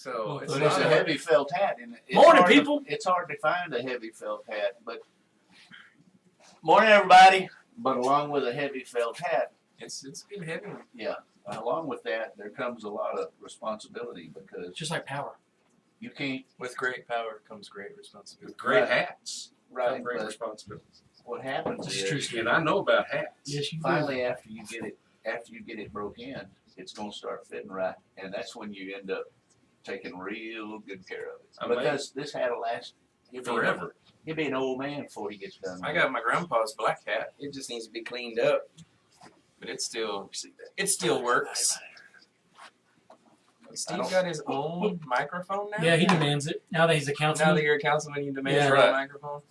So It's not a heavy felt hat. And Morning, people. It's hard to find a heavy felt hat, but morning, everybody. But along with a heavy felt hat, it's good heavy. yeah. Along with that, there comes a lot of responsibility because Just like power. you can't. With great power comes great responsibility. With great hats Right, come great but responsibilities. what happens This is is true, Steve. And I know about hats. Yes, you do. finally after you get it broke in, it's gonna start fitting right, and that's when you end up taking real good care of it. Amazing. Because this hat'll last Forever. He'll be an old man before he gets done. I got my grandpa's black hat. It just needs to be cleaned up, but it still works. Steve got his own microphone now. Yeah, he demands it. Now that he's a Now councilman. that you're a councilman, you demand Yeah. your Right. own microphone.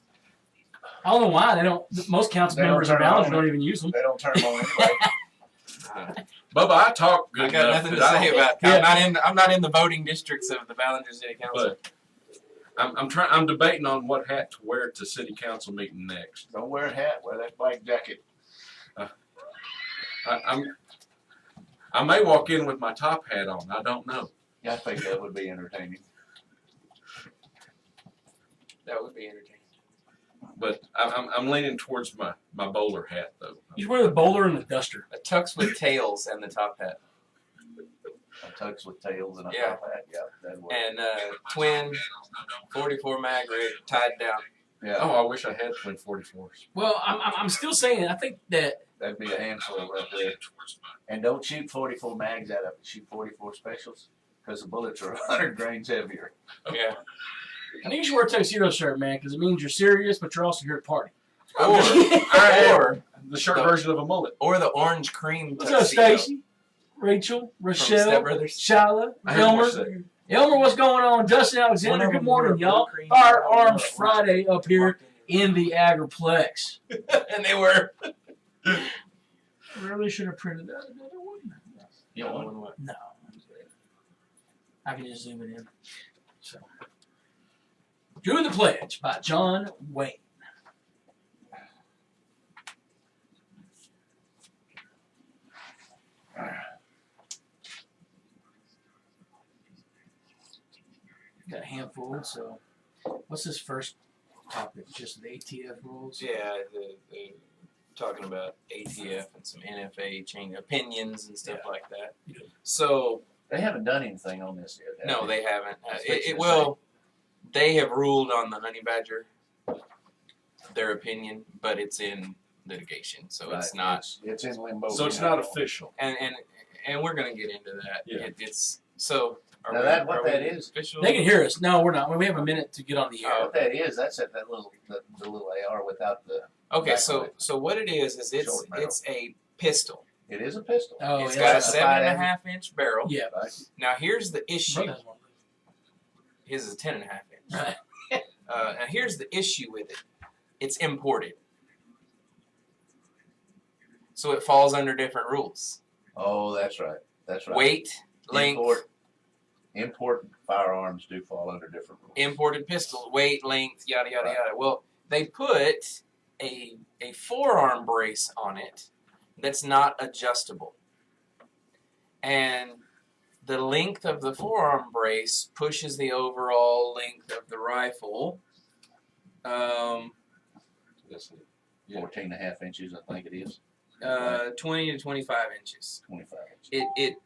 I don't know why. They don't. Most council They don't members turn and it balance on. don't even use them. They don't turn them on anyway. Bubba, I talk good I got enough nothing to that I say don't- about. Yeah. I'm not in the voting districts of the Ballinger City Council. But I'm debating on what hat to wear to city council meeting next. Don't wear a hat. Wear that black jacket. I may walk in with my top hat on. I don't know. Yeah, I think that would be entertaining. That would be entertaining. But I'm leaning towards my bowler hat though. You wear the bowler and the duster. A tux with tails and the top hat. A tux with tails and a Yeah. top hat. Yeah, that'd work. And twin 44 mag rig tied down. Yeah, Oh, I wish I had twin 44s. Well, I'm still saying. I think that that'd be a handful right there. And don't shoot 44 mags out of it. Shoot 44 specials because the bullets are 100 grains heavier. Yeah. I think you should wear a tuxedo shirt, man, because it means you're serious, but you're also here to party. Or Or the short version of a mullet. or the orange cream What's up, tuxedo Stacy? Rachel, from Rochelle, Step Brothers. Shala, I heard more Elmer. say. Elmer, what's going on? Dustin Alexander, good morning, y'all. Firearms Friday up here in the Agriplex. And they were. I really should have printed out another one. You know what? No. I can just zoom it in. So, Doing the Pledge by John Wayne. Got a handful, so what's this first topic? Just the ATF rules? Yeah, the talking about ATF and some NFA change opinions and stuff like that. Yeah. So They haven't done anything on this yet. have no, they haven't. fixing It to will. They have ruled on the honey badger, their opinion, but it's in litigation, so Right. it's not. It's in limbo. So it's now. not official. And we're gonna get into that. Yeah. It's so. Now that- what that is- official? They can hear us. No, we're not. We have a minute to get on the air. What that is, that's that little the little AR without the. Okay, back so on it. so what it is Short barrel. it's a pistol. It is a pistol. Oh, It's yeah. got a that's a 7.5-inch barrel. Yeah. Right? Now here's the issue. Brother has one. His is 10.5 inch. Right. Now here's the issue with it. It's imported, so it falls under different rules. Oh, that's right. That's right. Weight, length, Import firearms do fall under different rules. imported pistol, weight, length, yada yada yada. Well, they put a forearm brace on it that's not adjustable, and the length of the forearm brace pushes the overall length of the rifle. That's it. Yeah. 14 and a half inches, I think it is. 20 to 25 inches. 25 inches.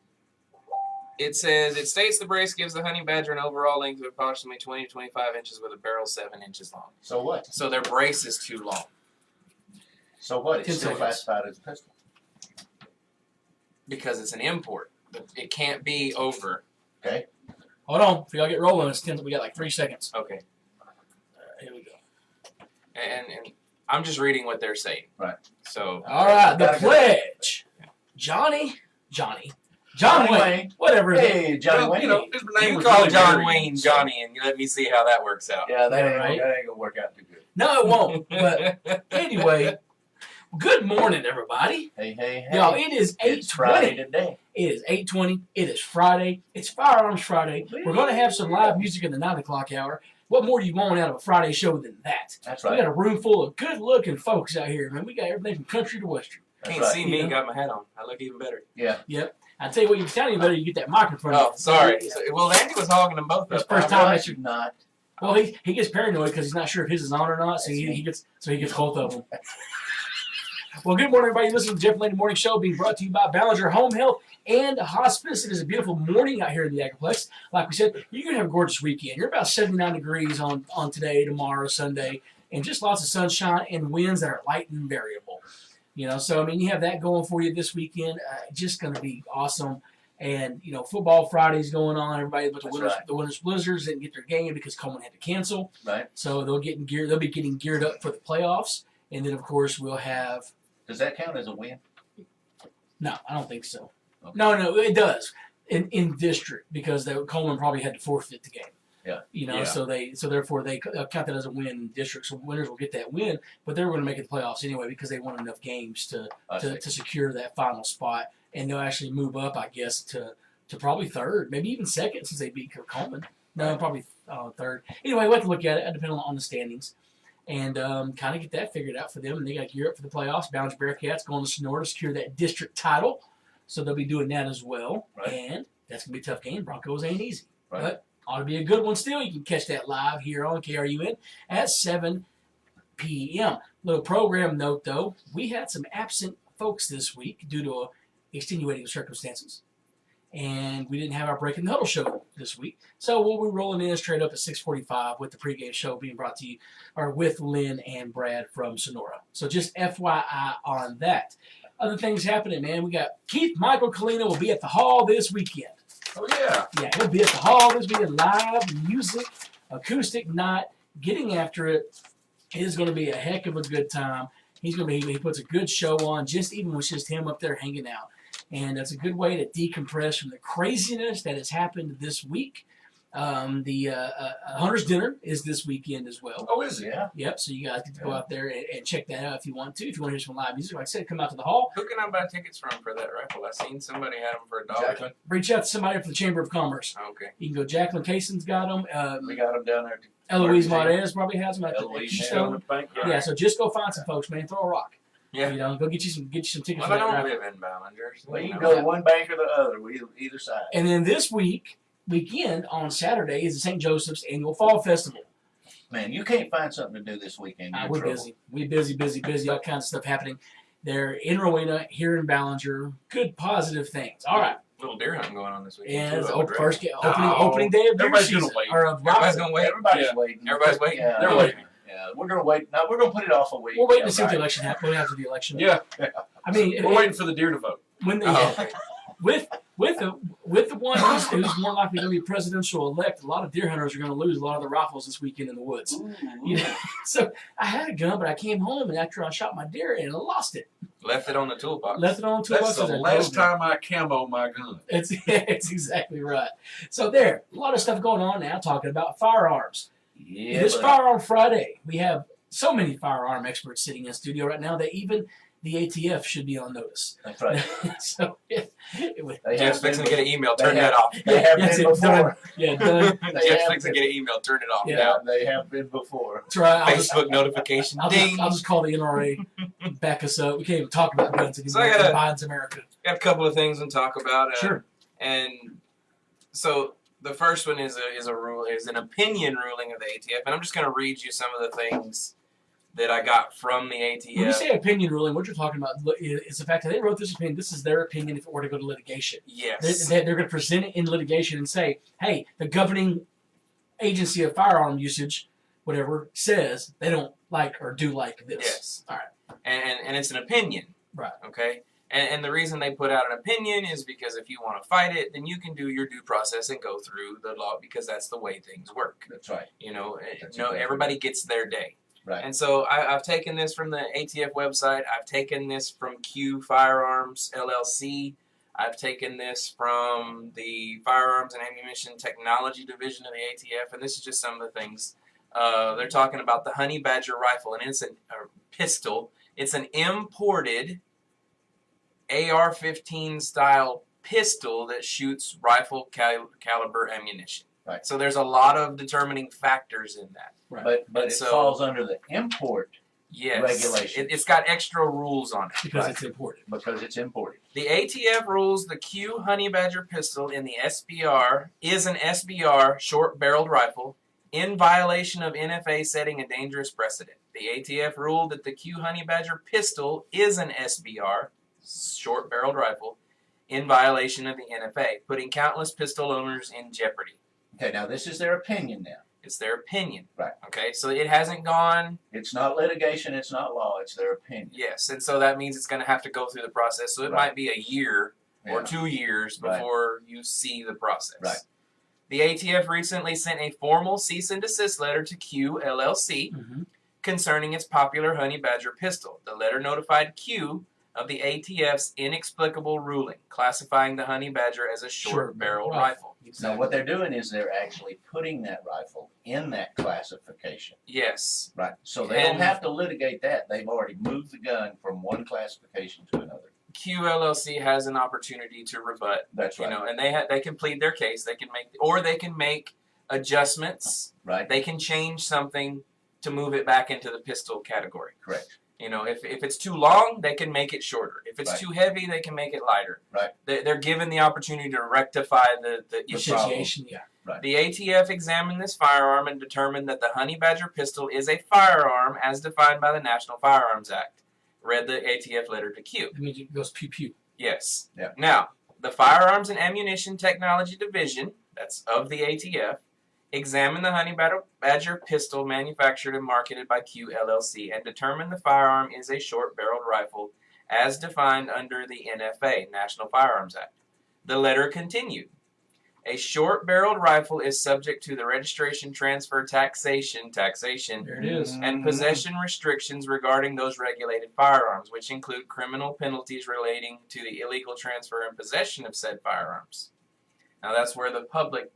It says it states the brace gives the honey badger an overall length of approximately 20 to 25 inches with a barrel 7 inches long. So what? So their brace is too long. So what? 10 It's still seconds. classified as a pistol. Because it's an import. It can't be over. Okay. Hold on. If y'all get rolling, it's 10. We got like 3 seconds. Okay. Here we go. And I'm just reading what they're saying. Right. So All right. The Gotta go. Pledge. John Wayne. Whatever. his name- Hey, Johnny Well, Wayne. you know, his name you was call really John weird, Wayne so- Johnny, and let me see how that works out. Yeah, that ain't, Right. that ain't gonna work out too good. No, it won't. But anyway, good morning, everybody. Hey, hey, hey. Y'all, it is It's Friday 8:20. today. It is 8:20. It is Friday. It's Firearms Friday. We're going to have some live music in the 9 o'clock hour. What more do you want out of a Friday show than that? That's We right. got a room full of good-looking folks out here, man. We got everything from country to western. That's Can't right. see me. You know? Got my hat on. I look even better. Yeah. I tell you what, you sound even better. You get that microphone. Oh, sorry. Yeah. So, well, Landy was hogging them both It's up. first time I that you. should not. Well, he gets paranoid because he's not sure if his is on or not, so he gets both of them. Well, good morning, everybody. Listen to the Jeff and Landy Morning Show, being brought to you by Ballinger Home Health and Hospice. It is a beautiful morning out here in the Agriplex. Like we said, you're going to have a gorgeous weekend. You're about 79 degrees on today, tomorrow, Sunday, and just lots of sunshine and winds that are light and variable. You know, so, I mean, you have that going for you this weekend. Just going to be awesome. And, you know, football Friday's going on. Everybody but the Winners Blizzards didn't get their game because Coleman had to cancel. Right. So they'll be getting geared up for the playoffs. And then, of course, we'll have – Does that count as a win? no, I don't think so. Okay. No, it does in district because Coleman probably had to forfeit the game. Yeah. You know, Yeah. so therefore they count that as a win in district. So winners will get that win, but they're going to make it the playoffs anyway because they won enough games to secure that final spot, and they'll actually move up, I guess, to probably third, maybe even second since they beat Coleman. No, probably third. Anyway, we'll have to look at it depending on the standings. And kind of get that figured out for them. And they got to gear up for the playoffs. Ballinger Bearcats going to Sonora to secure that district title. So they'll be doing that as well. Right. And that's going to be a tough game. Broncos ain't easy. Right. But ought to be a good one still. You can catch that live here on KRUN at 7 p.m. Little program note, though. We had some absent folks this week due to extenuating circumstances. And we didn't have our Breaking the Huddle show this week. So we'll be rolling in straight up at 6:45 with the pregame show being brought to you, or with Lynn and Brad from Sonora. So just FYI on that. Other things happening, man. We got Keith Michael Kalina will be at the Hall this weekend. Oh yeah. Yeah, he'll be at the Hall this weekend. Live music, acoustic night, getting after it. It is going to be a heck of a good time. He puts a good show on, even with just him up there hanging out. And that's a good way to decompress from the craziness that has happened this week. The Hunter's Dinner is this weekend as well. Oh, is it? Yeah. Yep, so you guys get to go out there and check that out if you want to. If you want to hear some live music, like I said, come out to the Hall. Who can I buy tickets from for that raffle? I seen somebody had them for $1. Jacqueline. Reach out to somebody from the Chamber of Commerce. Okay. You can go. Jacqueline Cayson's got them. We got them down there. Eloise Martin. Martinez probably has them at the Eloise, Keystone. Bank, Yeah, so just go find some folks, man. Throw a rock. Yeah. You know, go get you some tickets Well, for I that don't raffle. live in Ballinger. So Well, you you can know. go to one bank or the other, either side. And then this weekend on Saturday is the St. Joseph's Annual Fall Festival. Man, you can't find something to do this weekend. You're in We're trouble. busy. We're busy. All kinds of stuff happening. They're in Rowena, here in Ballinger. Good, positive things. All right. Little deer hunting going on this weekend. And too, it's I would first reckon. opening day of deer Everybody's season. gonna wait. Or of Everybody's robin. gonna wait. Everybody's Yeah. waiting. Everybody's waiting. Yeah, They're waiting. Yeah, we're gonna wait. No, we're gonna put it off a week. We're waiting to see what right. the election happens. After the election. Yeah. I mean, We're waiting for the deer to vote. when the Oh. with the one who's more likely going to be presidential elect, a lot of deer hunters are going to lose a lot of their rifles this weekend in the woods. Ooh. You know, so I had a gun, but I came home and after I shot my deer and I lost it. Left it on the toolbox. Left it on the That's toolbox. the as I last drove. time I camo my gun. It's exactly right. So there, a lot of stuff going on now talking about firearms. Yeah, This but Firearm Friday, we have so many firearm experts sitting in studio right now that even the ATF should be on notice. that's right. So it would, They Jeff's have fixing to been, get an email. they Turn have- that off. they have That's been it, done. before. Yeah, done. They Jeff's have fixing to been. get an email. Turn it off Yeah. now. They have been before. That's right. Facebook notification. Ding. I'll just call the NRA, back us up. We can't even talk about guns anymore. So I gotta- Biden's America. Got a couple of things to talk about. Sure. And so the first one is an opinion ruling of the ATF, and I'm just going to read you some of the things that I got from the ATF. When you say opinion ruling, what you're talking about is the fact that they wrote this opinion. This is their opinion if it were to go to litigation. Yes. They're going to present it in litigation and say, hey, the governing agency of firearm usage, whatever, says they don't like or do like this. Yes. All right. And it's an opinion. Right. Okay. And the reason they put out an opinion is because if you want to fight it, then you can do your due process and go through the law because that's the way things work. That's right. You know, That's no, exactly everybody gets their day. Right. And so I've taken this from the ATF website. I've taken this from Q Firearms LLC. I've taken this from the Firearms and Ammunition Technology Division of the ATF. And this is just some of the things. They're talking about the Honey Badger rifle, and it's a pistol. It's an imported AR-15 style pistol that shoots rifle caliber ammunition. Right. So there's a lot of determining factors in that. Right. But it So- falls under the import Yes. regulations. It's got extra rules on it. Because Right. it's imported. Because it's imported. The ATF rules the Q Honey Badger pistol in the SBR is an SBR short-barreled rifle in violation of NFA setting a dangerous precedent. The ATF ruled that the Q Honey Badger pistol is an SBR short-barreled rifle in violation of the NFA, putting countless pistol owners in jeopardy. Okay, now this is their opinion now. It's their opinion. Right. Okay, so it hasn't gone. It's not litigation, it's not law, it's their opinion. Yes, and so that means it's going to have to go through the process. So it Right. might be a year or Yeah. 2 years Right. before you see the process. Right. The ATF recently sent a formal cease and desist letter to Q LLC Mm-hmm. concerning its popular Honey Badger pistol. The letter notified Q of the ATF's inexplicable ruling, classifying the Honey Badger as a short-barreled rifle. Now what they're doing is they're actually putting that rifle in that classification. Yes. Right. So they don't And- have to litigate that. They've already moved the gun from one classification to another. Q LLC has an opportunity to rebut. That's right. And they can plead their case. They can make adjustments. Right. They can change something to move it back into the pistol category. Correct. If it's too long, they can make it shorter. If it's Right. too heavy, they can make it lighter. Right. They're given the opportunity to rectify the issue. problem. Situation, yeah. The ATF examined this firearm and determined that the Honey Badger pistol is a firearm as defined by the National Firearms Act. Read the ATF letter to Q. That means it goes pew pew. Yes. Yeah. Now, the Firearms and Ammunition Technology Division, that's of the ATF, examined the Honey Badger pistol manufactured and marketed by Q LLC and determined the firearm is a short-barreled rifle as defined under the NFA, National Firearms Act. The letter continued. A short-barreled rifle is subject to the registration, transfer, taxation, There it is. and possession restrictions regarding those regulated firearms, which include criminal penalties relating to the illegal transfer and possession of said firearms. Now that's where the public,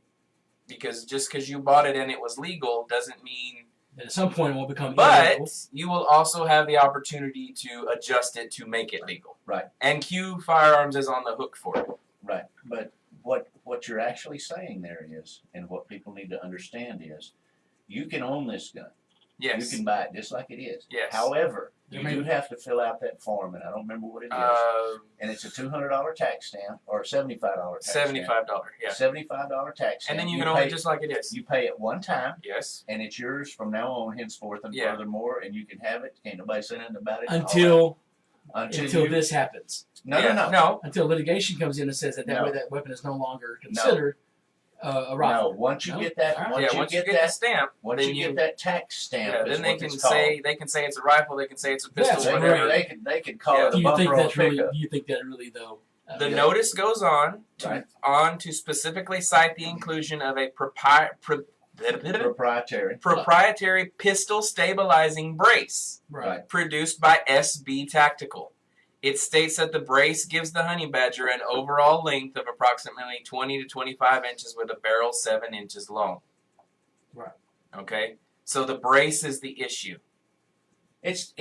because just because you bought it and it was legal doesn't mean, And at some point it will become but illegal. you will also have the opportunity to adjust it to make it legal. Right. And Q Firearms is on the hook for it. Right. But what you're actually saying there is, and what people need to understand is, you can own this gun. Yes. You can buy it just like it is. Yes. However, you There may- do have to fill out that form, and I don't remember what it is. And it's a $200 tax stamp or a $75 tax stamp. $75, yeah. $75 tax stamp. And then you can own pay, it just like it is. You pay it one time, Yes. and it's yours from now on, henceforth, and Yeah. furthermore, and you can have it. Can't nobody say nothing about it. and all Until that. until you, this happens. no, Yeah. no, no, No. Until litigation comes in and says that No. way that weapon is no longer considered a no. rifle. Once you No? get that, All right. once Yeah, you once you get get that, the stamp, once then you you- get that tax stamp, yeah, is then they what can it's called. say it's a rifle, they can say it's a pistol, That's They, right. whatever. they can call Yeah. it Do a you think bumper on a that's really? pickup. Do you think that really though? The Yeah. notice goes on Right. to specifically cite the inclusion of a Proprietary. proprietary pistol stabilizing brace Right. produced by SB Tactical. It states that the brace gives the Honey Badger an overall length of approximately 20 to 25 inches with a barrel 7 inches long. Right. Okay? So the brace is the issue It's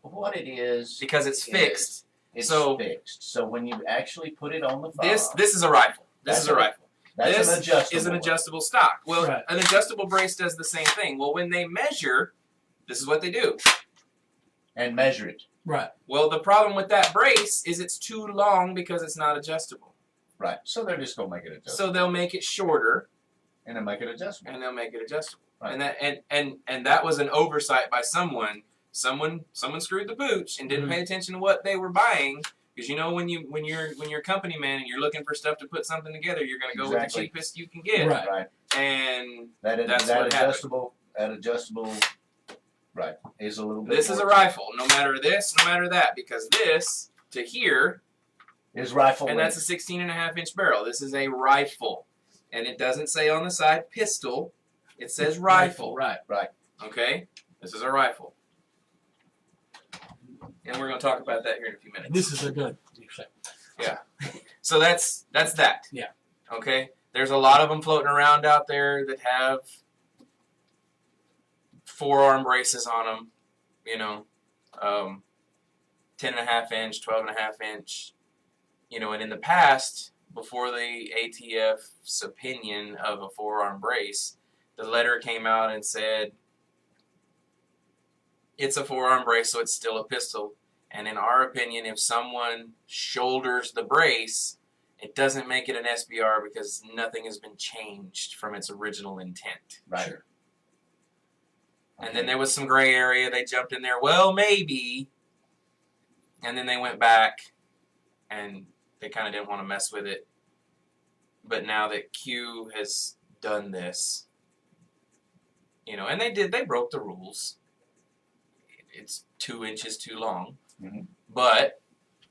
what it is. because it's fixed. It's So- fixed. So when you actually put it on the firearm, This is a rifle. This That's is a a- rifle. that's This an adjustable. is an one. adjustable stock. Well, Right. an adjustable brace does the same thing. Well, when they measure, this is what they do. And measure it. Right. Well, the problem with that brace is it's too long because it's not adjustable. Right. So they're just gonna make it adjustable. So they'll make it shorter And then make it adjustable. and they'll make it adjustable. Right. And that and that was an oversight by someone. Someone screwed the pooch and didn't Mhm. pay attention to what they were buying. Because you know when you're a company man and you're looking for stuff to put something together, you're gonna go with the Exactly. cheapest you can get. Right. Right. And That That's that what happened. adjustable right is a little bit. this is a more- rifle, no matter this, no matter that, because this to here, Is rifle. and that's a 16.5-inch barrel. This is a rifle. And it doesn't say on the side pistol, it says rifle. Right. Okay? This is a rifle. And we're going to talk about that here in a few minutes. This is a good. So that's that. Yeah. Okay? There's a lot of them floating around out there that have forearm braces on them, 10.5-inch, 12.5-inch, and in the past, before the ATF's opinion of a forearm brace, the letter came out and said it's a forearm brace, so it's still a pistol. And in our opinion, if someone shoulders the brace, it doesn't make it an SBR because nothing has been changed from its original intent. Right. Sure. And then there was some gray area. They jumped in there, well, maybe. And then they went back, and they kind of didn't want to mess with it. But now that Q has done this, and they broke the rules. It's 2 inches too long. Mm-hmm. But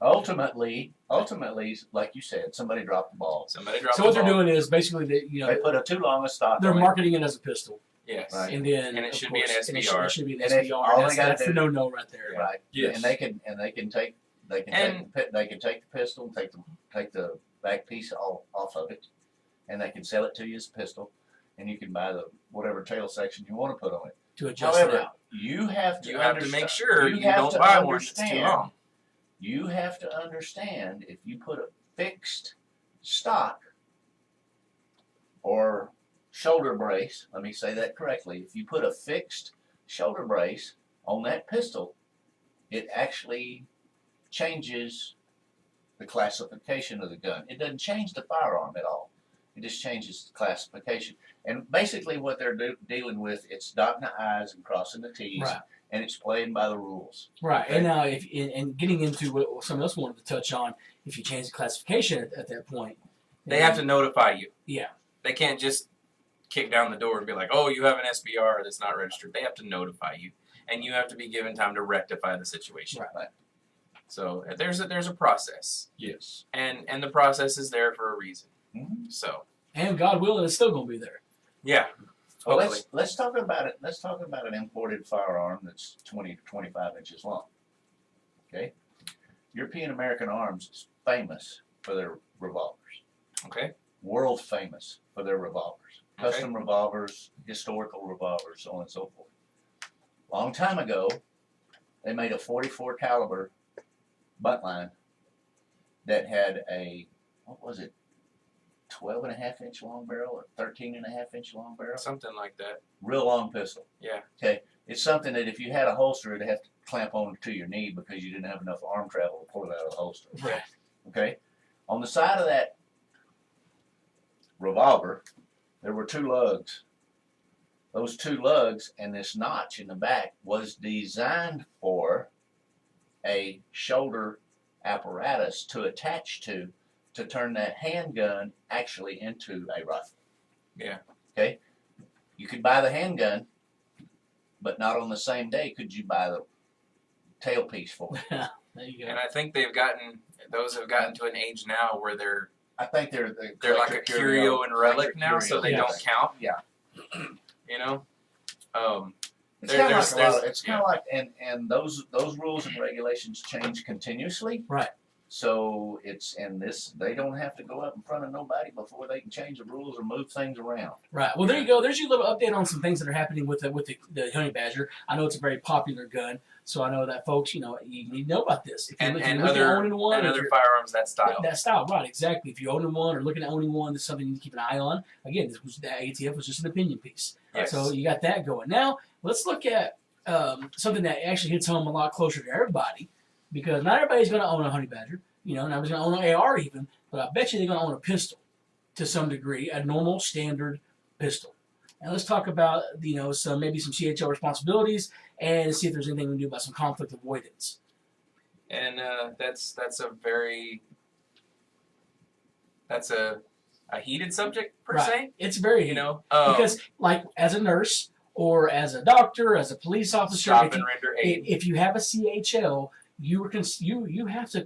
ultimately, like you said, somebody dropped the ball. So what they're doing is basically They put a too long a stock. they're on marketing it as a pistol. Yes. Right. And then And it of should be an course, SBR. It should be an And if SBR. all they gotta That's the do- no right there. it. Right. Yes. And they can take the pistol, take the back piece off of it, and they can sell it to you as a pistol, and you can buy the whatever tail section you want to put on it. To adjust it However, out. you have to make sure you have don't to buy one that's too understand- long. You have to understand if you put a fixed stock or shoulder brace, let me say that correctly, if you put a fixed shoulder brace on that pistol, it actually changes the classification of the gun. It doesn't change the firearm at all. It just changes the classification. And basically what they're dealing with, it's dotting the I's and crossing the T's, Right. and it's playing by the rules. Right. Okay. And now, and getting into what someone else wanted to touch on, if you change the classification at that point, They have to notify you. Yeah. They can't just kick down the door and be like, oh, you have an SBR that's not registered. They have to notify you. And you have to be given time to rectify the situation. Right. So there's a process. Yes. And the process is there for a reason. Mhm. So, And God willing, it's still going to be there. yeah. Well, Hopefully. let's talk about it. Let's talk about an imported firearm that's 20 to 25 inches long. Okay, European American Arms is famous for their revolvers. Okay. World famous for their revolvers. Okay. Custom revolvers, historical revolvers, so on and so forth. Long time ago, they made a 44 caliber buttline that had a, what was it, 12.5-inch long barrel or 13.5-inch long barrel. Something like that. Real long pistol. Yeah. Okay. It's something that if you had a holster, it'd have to clamp on to your knee because you didn't have enough arm travel to pull it out of the holster. Right. Okay. On the side of that revolver, there were 2 lugs. Those 2 lugs and this notch in the back was designed for a shoulder apparatus to attach to turn that handgun actually into a rifle. Yeah. Okay? You could buy the handgun, but not on the same day could you buy the tailpiece for it. There you go. And I think those have gotten to an age now where they're I think they're like a curio and relic now, so they curio. don't count. Yeah. You know? It's kind of like a lot there's- of, it's kind of like, and those rules and regulations change continuously. Right. So they don't have to go up in front of nobody before they can change the rules or move things around. Right. Well, there you go. There's your little update on some things that are happening with the honey badger. I know it's a very popular gun, so I know that folks, you need to know about this. If and you're looking other at owning one, and if other you're- firearms that style. That style, right? Exactly. If you're owning one or looking at owning one, that's something you need to keep an eye on. Again, the ATF was just an opinion piece, Yes. so you got that going. Now let's look at something that actually hits home a lot closer to everybody, because not everybody's going to own a honey badger. Not everybody's going to own an AR even, but I bet you they're going to own a pistol to some degree, a normal standard pistol. And let's talk about some CHL responsibilities and see if there's anything we can do about some conflict avoidance. And that's a heated subject per Right. se. It's very because like as a nurse or as a doctor, as a police officer, stop if and you, render aid. if you have a CHL, you have to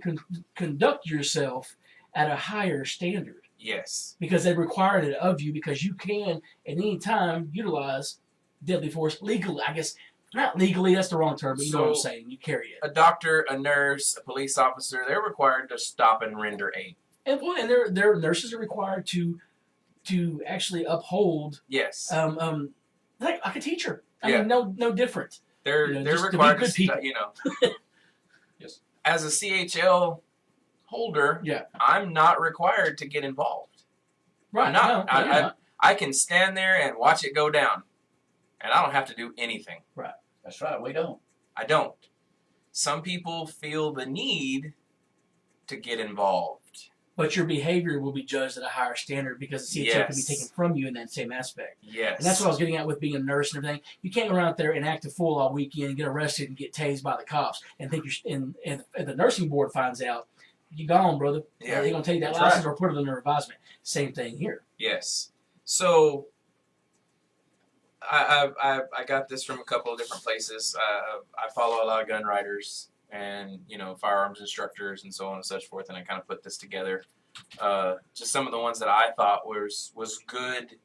conduct yourself at a higher standard Yes. because they require it of you because you can at any time utilize deadly force legally. I guess not legally, that's the wrong term, but you know what I'm So- saying. You carry it. A doctor, a nurse, a police officer, they're required to stop and render aid. And their nurses are required to actually uphold Yes. like a teacher. I Yeah. mean, no different. They're just they're to be required good to people. Yes. As a CHL holder, Yeah. I'm not required to get involved. Right. I'm not. No, you're not. I can stand there and watch it go down, and I don't have to do anything. That's right. We don't. I don't. Some people feel the need to get involved. But your behavior will be judged at a higher standard because the CHO can be Yes. taken from you in that same aspect. Yes. And that's what I was getting at with being a nurse and everything. You can't go around there and act a fool all weekend and get arrested and get tased by the cops and think and the nursing board finds out, you gone, brother. Yeah. They're going to take that That's license or put it under advisement. Same thing here. Yes. So I got this from a couple of different places. I follow a lot of gun writers and firearms instructors and so on and such forth, and I kind of put this together. Just some of the ones that I thought was good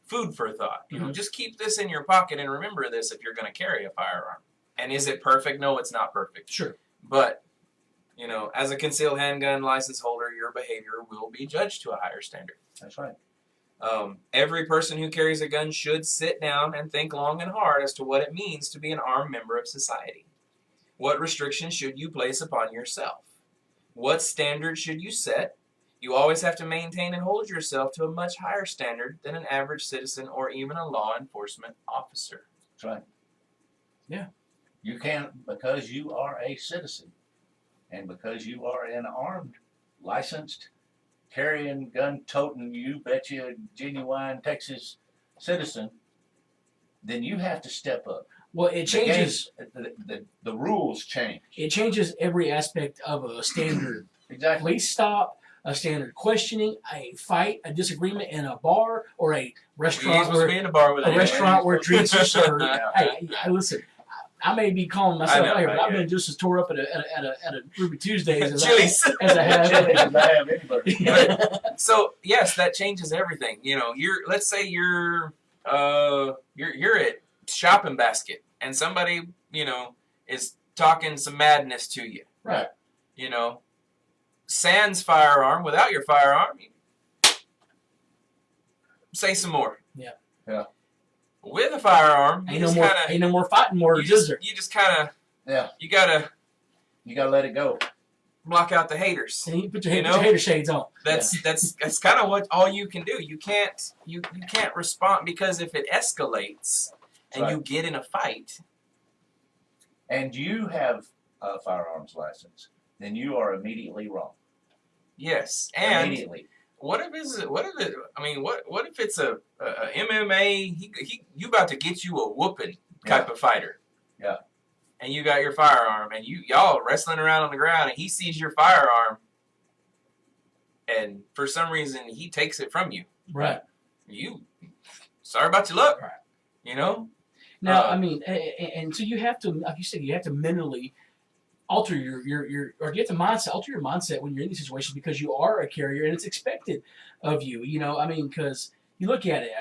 food for thought. Just keep this in your pocket and remember this if you're going to carry a firearm. And is it perfect? No, it's not perfect. Sure. But as a concealed handgun license holder, your behavior will be judged to a higher standard. That's right. Every person who carries a gun should sit down and think long and hard as to what it means to be an armed member of society. What restrictions should you place upon yourself? What standards should you set? You always have to maintain and hold yourself to a much higher standard than an average citizen or even a law enforcement officer. That's right. Yeah. You can't, because you are a citizen and because you are an armed, licensed, carrying, gun-toting, you betcha, genuine Texas citizen, then you have to step up. Well, it changes. The rules change. It changes every aspect of a standard Exactly. police stop, a standard questioning, a fight, a disagreement in a bar, or a We ain't restaurant supposed to be where in a bar with a anyone. restaurant where drinks are served. Yeah. Hey, listen. I may be calling myself I know, out here, but right, I've been just as tore up at a Ruby Tuesdays as Chili's. as I have. anybody. So yes, that changes everything. Let's say you're at shopping basket and somebody is talking some madness to you. Right. Sans firearm, without your firearm, say some more. Yeah. Yeah. With a firearm, Ain't no more fighting words, is there? you just kind of Yeah. you gotta You gotta let it go. block out the haters. And you put your hater shades on. That's kind of what all you can do. You can't respond, because if it escalates and Right. you get in a fight, And you have a firearms license, then you are immediately wrong. yes. And Immediately. what if it's a MMA? You about to get you a whooping type of fighter. Yeah. And you got your firearm, and y'all wrestling around on the ground, and he sees your firearm, and for some reason he takes it from you. Right. Sorry about your luck. Right. Now, I mean, and so you have to, like you said, you have to mentally alter your or you have to alter your mindset when you're in these situations, because you are a carrier and it's expected of you. Because you look at it,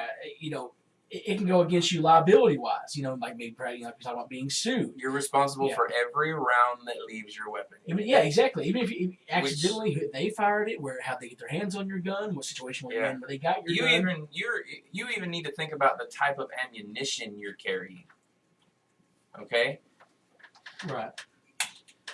it can go against you liability wise. Like maybe like you're talking about being sued. You're responsible Yeah. for every round that leaves your weapon. Yeah, exactly. Even if you accidentally they fired it, how they get their hands on your gun, what situation were you in, where they got your gun. You even need to think about the type of ammunition you're carrying. Okay? Right.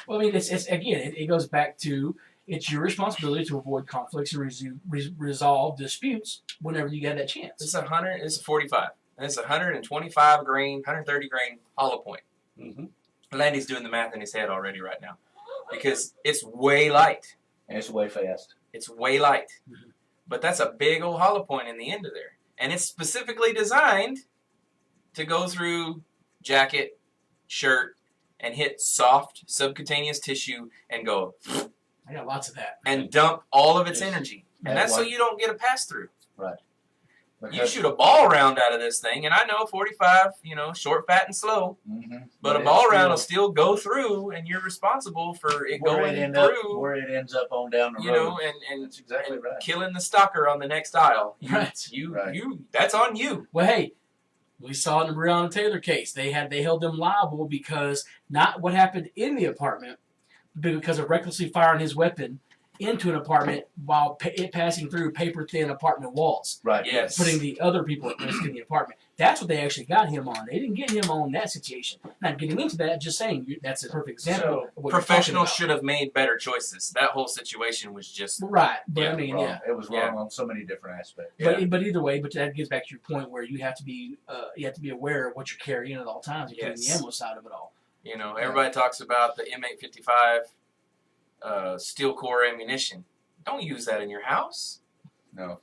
Well, I mean, it's again, it goes back to it's your responsibility to avoid conflicts and resolve disputes whenever you get that chance. It's a 45. And it's 125 grain, 130 grain hollow point. Mm-hmm. Landy's doing the math in his head already right now, because it's way light. And it's way fast. It's way light. Mm-hmm. But that's a big old hollow point in the end of there. And it's specifically designed to go through jacket, shirt, and hit soft subcutaneous tissue and go I got lots of that. and dump all of its Yes. energy. And that's so you don't get a pass through. Right. You Because- shoot a ball round out of this thing, and I know 45, short, fat, and slow, Mhm. but a it's ball round will still still go through, and you're responsible for it where going it through, where it ends up on down the road. and That's exactly right. killing the stalker on the next aisle. Right. That's on you. Well, hey, we saw it in the Breonna Taylor case. They held them liable because not what happened in the apartment, but because of recklessly firing his weapon into an apartment while it passing through paper-thin apartment walls, Right. Yes. putting the other people at risk in the apartment. That's what they actually got him on. They didn't get him on that situation. Not getting into that, just saying that's a perfect example So, of what Professionals you're should have made better choices. That whole situation was just talking about. Right, but Yeah, I mean, wrong. yeah. It was wrong on so many different aspects. But either way, but that gets back to your point where you have to be aware of what you're carrying at all times, including Yes. the ammo side of it all. You know, everybody talks about the M855 steel core ammunition. Don't use that in your house. No.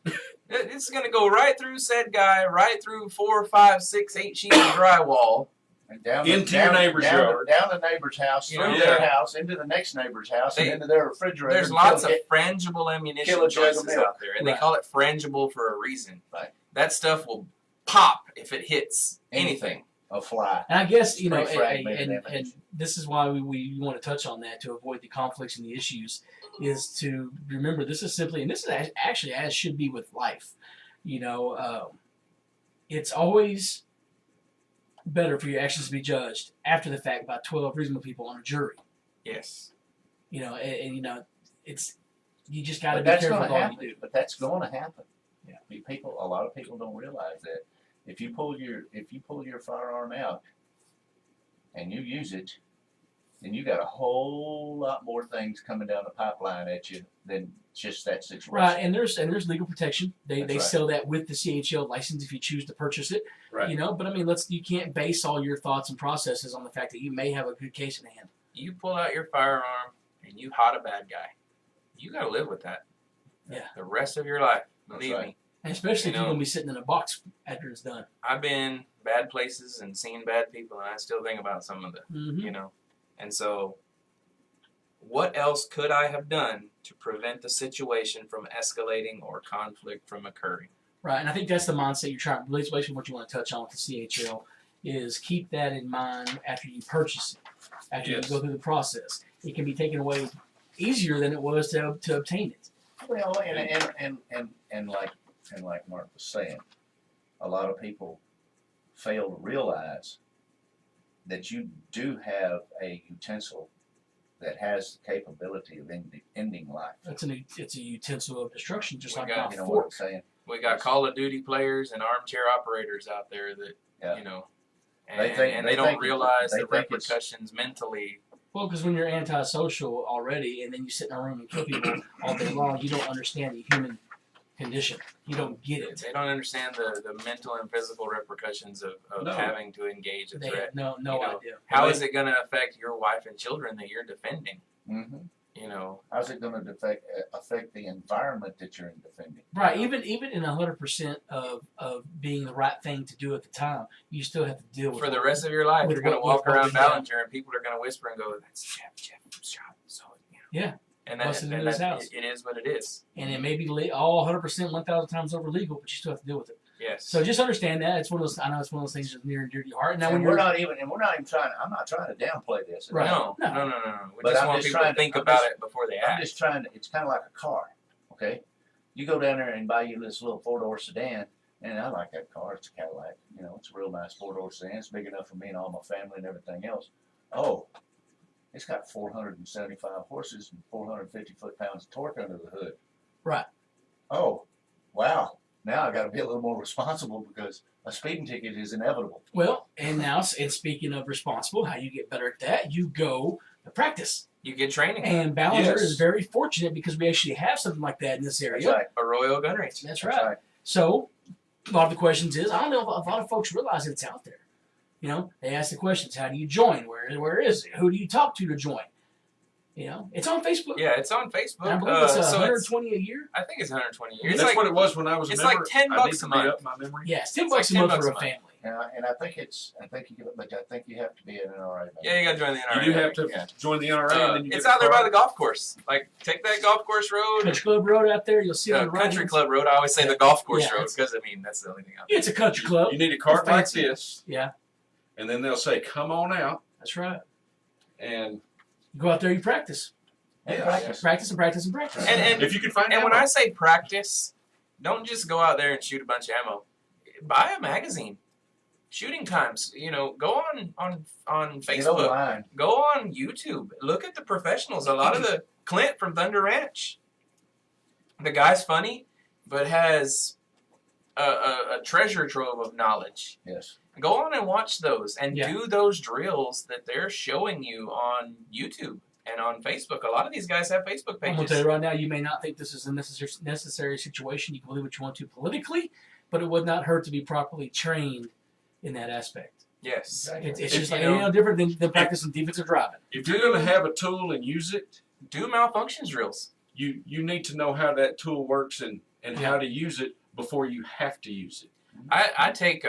It's going to go right through said guy, right through 4, 5, 6, 8 sheets of drywall. And down Into your neighbor's yard. Down the neighbor's house, You through know, their house, into the next neighbor's house, and into their refrigerator. There's lots of frangible ammunition kill a jug of choices milk. out there, and they call it frangible for a reason. Right. That stuff will pop if it hits anything. A fly. And I guess, you know, Pretty fragmented and ammunition. this is why we want to touch on that to avoid the conflicts and the issues, is to remember this is simply, and this is actually as should be with life. You know, it's always better for your actions to be judged after the fact by 12 reasonable people on a jury. Yes. You know, and you know, it's, you just got to But be that's careful going with to all you happen. do. But that's going to happen. Yeah. A lot of people don't realize that if you pull your firearm out and you use it, then you got a whole lot more things coming down the pipeline at you than just that situation. Right, and there's legal protection. They That's right. sell that with the CHL license if you choose to purchase it. Right. You know, but I mean, you can't base all your thoughts and processes on the fact that you may have a good case in hand. You pull out your firearm and you hot a bad guy. You got to live with that. Yeah. The rest of your life. That's Believe right. me. And especially You if you're know- going to be sitting in a box after it's done. I've been bad places and seen bad people, and I still think about some of the, Mm-hmm. you know. And so, what else could I have done to prevent the situation from escalating or conflict from occurring? Right, and I think that's the mindset you're trying. Basically, what you want to touch on with the CHL is keep that in mind after you purchase it, after Yes. you go through the process. It can be taken away easier than it was to obtain it. Well, and like Mark was saying, a lot of people fail to realize that you do have a utensil that has the capability of ending life. It's a utensil of destruction, just We like got- my You know what fork. I'm saying? We got Call of Duty players and armchair operators out there that, Yeah. you know, They and think- they they don't think- realize they the think it's- repercussions mentally. Well, because when you're antisocial already, and then you sit in a room and kill people all day long, you don't understand the human condition. You don't get it. They don't understand the mental and physical repercussions of No. having to engage a They threat. have no You know, idea. How is it going to affect your wife and children that you're defending? Mm-hmm. You know, How's it going to affect the environment that you're in defending? Right, even in 100% of being the right thing to do at the time, you still have to deal with for it. the rest of your life, With you're going to what- walk with what around we have. Ballinger and people are going to whisper and go, "That's Jeff shot." So, you know. Yeah. And Busted into his house. it is what it is. And it may be all 100%, 1,000 times over legal, but you still have to deal with it. Yes. So just understand that it's one of those. I know it's one of those things that's near and dear to your heart. Now, when And you're we're not even trying. I'm not trying to downplay this. Right. No. No. We But just I'm want just people to trying to- think I'm about just- it before they I'm act. just trying to. It's kind of like a car. Okay, you go down there and buy you this little 4-door sedan, and I like that car. It's a Cadillac. You know, it's a real nice 4-door sedan. It's big enough for me and all my family and everything else. Oh, it's got 475 horses and 450 foot-pounds of torque under the hood. Right. Oh, wow. Now I got to be a little more responsible because a speeding ticket is inevitable. well, and now, and speaking of responsible, how you get better at that, you go to practice. You get training. And Ballinger Yes. is very fortunate because we actually have something like that in this area. That's right. A Royal Gun Range. That's That's right. right. So, a lot of the questions is, I don't know if a lot of folks realize it's out there. You know, they ask the questions, how do you join? Where is it? Who do you talk to join? You know, it's on Facebook. Yeah, it's on Facebook. And I believe it's so $120 a year. I think it's 120 a year. It's That's like, what it was when I was a it's member. like $10 I need to a be month. up my memory. Yeah, it's $10 It's like a month $10 for a a month. family. And I think you have to be an NRA member. Yeah, you got to join the NRA. You do have to Yeah. join the NRA. and then you It's get out there by card. the golf course. Like, take that golf course road. Country Club Road out there, you'll see on the right. Country Club Road. I always say the golf course Yeah, road it's- because, I mean, that's the only thing out there. It's a country club. You need a card It's like fancy. this, Yeah, and then they'll say, "Come on out," that's right. and You go out there, you practice. And Yeah. practice. Practice and practice and practice. And if you can find And out, when I say practice, don't just go out there and shoot a bunch of ammo. Buy a magazine. Shooting times. You know, go on Get Facebook. online. Go on YouTube. Look at the professionals. A lot of the Clint from Thunder Ranch. The guy's funny, but has a treasure trove of knowledge. Yes. Go on and watch those and Yeah. do those drills that they're showing you on YouTube and on Facebook. A lot of these guys have Facebook I'm going to pages. tell you right now, you may not think this is a necessary situation. You can believe what you want to politically, but it would not hurt to be properly trained in that aspect. Yes. Exactly. It's If just you like know- different than practicing defensive driving. If you're going to have a tool and use it, Do malfunctions drills. you need to know how that tool works and how to use it before you have to use it. I take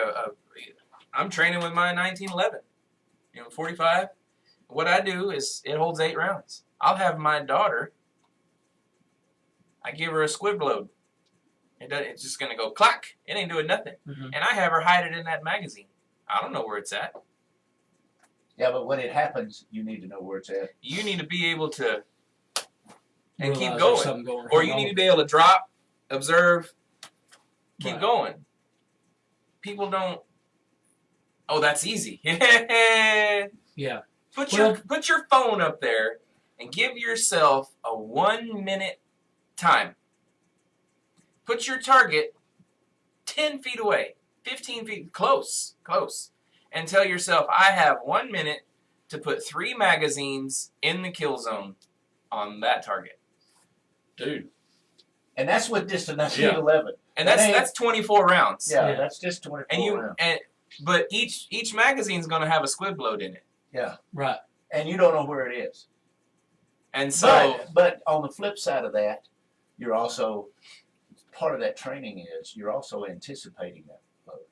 I'm training with my 1911, 45. What I do is it holds 8 rounds. I'll have my daughter. I give her a squib load. It's just gonna go clack. It ain't doing nothing. Mm-hmm. And I have her hide it in that magazine. I don't know where it's at. Yeah, but when it happens, you need to know where it's at. You need to be able to and keep Realize there's going, something going or on. you need to be able to drop, observe, keep Right. going. People don't. Oh, that's easy. Yeah. Yeah. Put your phone up there and give yourself a 1 minute time. Put your target 10 feet away, 15 feet, close, and tell yourself, I have 1 minute to put 3 magazines in the kill zone on that target. Dude, And that's with just a 1911. And That ain't- that's 24 rounds. Yeah, Yeah. that's just 24 And rounds. but each magazine's going to have a squib load in it. Yeah. Right. And you don't know where it is. And so But on the flip side of that, you're also, part of that training is you're also anticipating that load.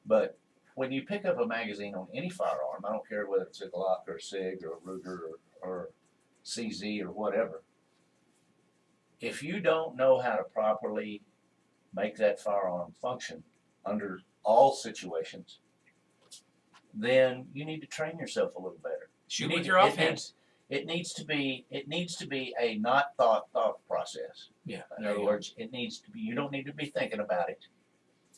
But when you pick up a magazine on any firearm, I don't care whether it's a Glock or a SIG or a Ruger or CZ or whatever, if you don't know how to properly make that firearm function under all situations, then you need to train yourself a little better. shoot You with need your to- offhand. It needs to be a not thought process. Yeah. In other words, it needs to be. You don't need to be thinking about it.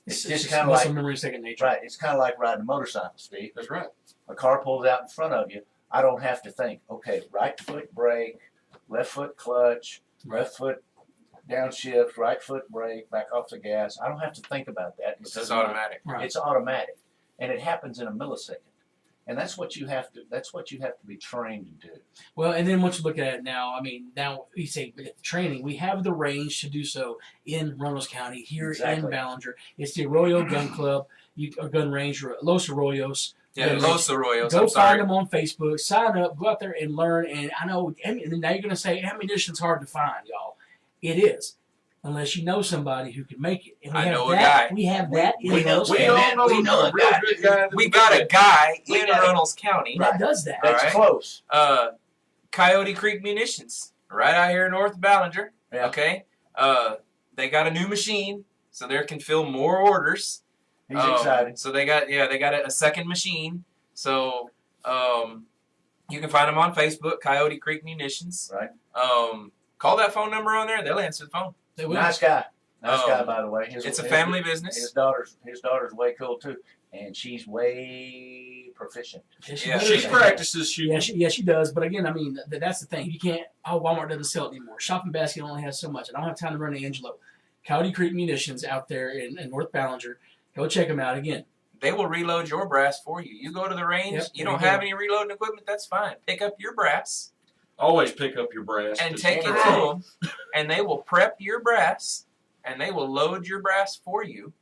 It's It's just kind of muscle like memory, second nature. right. It's kind of like riding a motorcycle, Steve. that's right. A car pulls out in front of you. I don't have to think. Okay, right foot brake, left foot clutch, left foot downshift, right foot brake, back off the gas. I don't have to think about that. It's just automatic. Right. It's automatic, and it happens in a millisecond. And that's what you have to. That's what you have to be trained to do. Well, and then once you look at it now, I mean, now you say training, we have the range to do so in Reynolds County, here in Exactly. Ballinger. It's the Arroyo Gun Club, or Gun Range, or Los Arroyos. Yeah, Gun Los Arroyos. Go I'm find sorry. them on Facebook, sign up, go out there and learn. And I know, and now you're going to say ammunition's hard to find, y'all. It is, unless you know somebody who can make it. And we I have know a that. guy. We have that in we know- Reynolds We Hey, County. man, all know we know a a real guy. good guy. We got a guy We in got- Reynolds County. that does that. That's Alright. close. Coyote Creek Munitions, right out here north of Ballinger. Yeah. Okay. They got a new machine, so they can fill more orders. He's excited. So they got a second machine. So you can find them on Facebook, Coyote Creek Munitions. Right. Call that phone number on there. They'll answer the phone. They will. Nice guy. Nice guy, by the way. It's a family business. His daughter's way cool too, and she's way proficient. Yeah, She practices shooting. Yeah, she does. But again, I mean, that's the thing. You can't. Oh, Walmart doesn't sell it anymore. Shopping Basket only has so much. I don't have time to run to Angelo. Coyote Creek Munitions out there in North Ballinger. Go check them out. Again, They will reload your brass for you. You go to the range. Yep, You there don't you go. have any reloading equipment. That's fine. Pick up your brass Always pick up your brass. and Just- take it to them, and they will prep your brass and they will load your brass for you.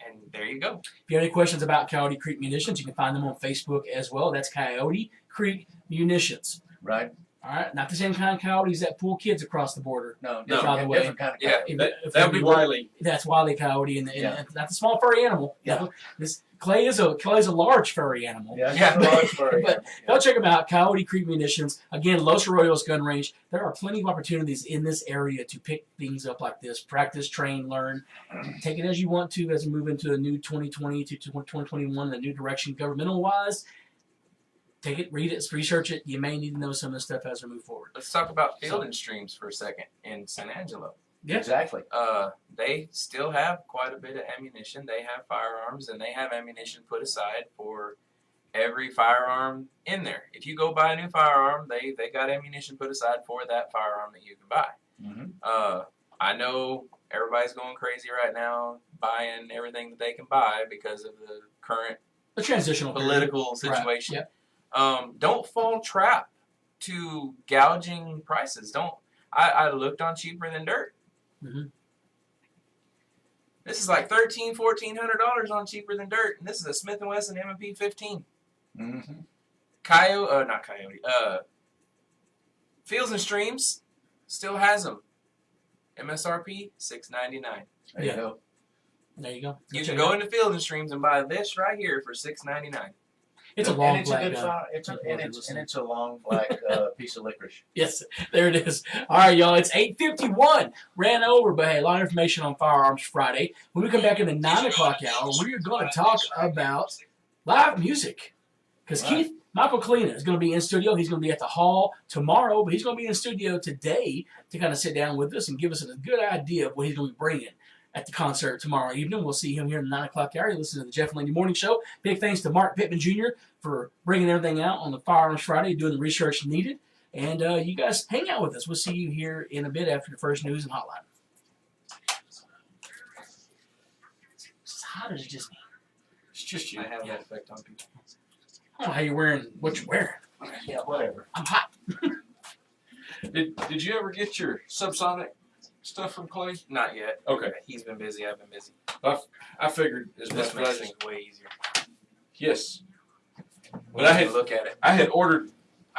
And there you go. if you have any questions about Coyote Creek Munitions, you can find them on Facebook as well. That's Coyote Creek Munitions. Right? All right, not the same kind of coyotes that pull kids across the border. No, No. By the way. different kind of Yeah. guy. That'd be Wiley. That's Wile E. Coyote, and Yeah. that's a small furry animal. Yeah. This Clay is a large furry animal. Yeah, Yeah. he's a large furry. But go check them out, Coyote Creek Munitions. Again, Los Arroyos Gun Range. There are plenty of opportunities in this area to pick things up like this. Practice, train, learn. Take it as you want to as we move into a new 2020 to 2021, a new direction governmental-wise. Take it, read it, research it. You may need to know some of this stuff as we move forward. Let's talk about field and streams for a second in San Angelo. Yeah. Exactly. They still have quite a bit of ammunition. They have firearms, and they have ammunition put aside for every firearm in there. If you go buy a new firearm, they got ammunition put aside for that firearm that you can buy. Mm-hmm. I know everybody's going crazy right now, buying everything that they can buy because of the current A transitional period. political situation. Right. Don't fall trap to gouging prices. I looked on cheaper than dirt. Mhm. This is like $1,400 on cheaper than dirt, and this is a Smith & Wesson M&P 15. Mm-hmm. Not Coyote. Fields and Streams still has them. MSRP $6.99. There you go. There you go. You can go into Fields and Streams and buy this right here for $6.99. It's a long and it's black a good gun. fire. It's a long black piece of licorice. Yes, there it is. All right, y'all. It's 8:51. Ran over, but hey, a lot of information on Firearms Friday. When we come back in the 9 o'clock hour, we're going to talk about live music. Because Keith Michael Kalina is going to be in studio. He's going to be at the hall tomorrow, but he's going to be in studio today to kind of sit down with us and give us a good idea of what he's going to be bringing at the concert tomorrow evening. We'll see him here in the 9 o'clock hour. You listen to the Jeff and Landy Morning Show. Big thanks to Mark Pittman Jr. for bringing everything out on the Firearms Friday, doing the research needed. And you guys hang out with us. We'll see you here in a bit after the first news and hotline. It's hot as it just me. It's just you. I have that effect on people. I don't know how you're wearing what you're wearing. Yeah, whatever. I'm hot. Did you ever get your subsonic stuff from Clay? Not yet. Okay. He's been busy. I've been busy. I figured as This much, but I makes just things way easier. yes. We But I need had to look at it. I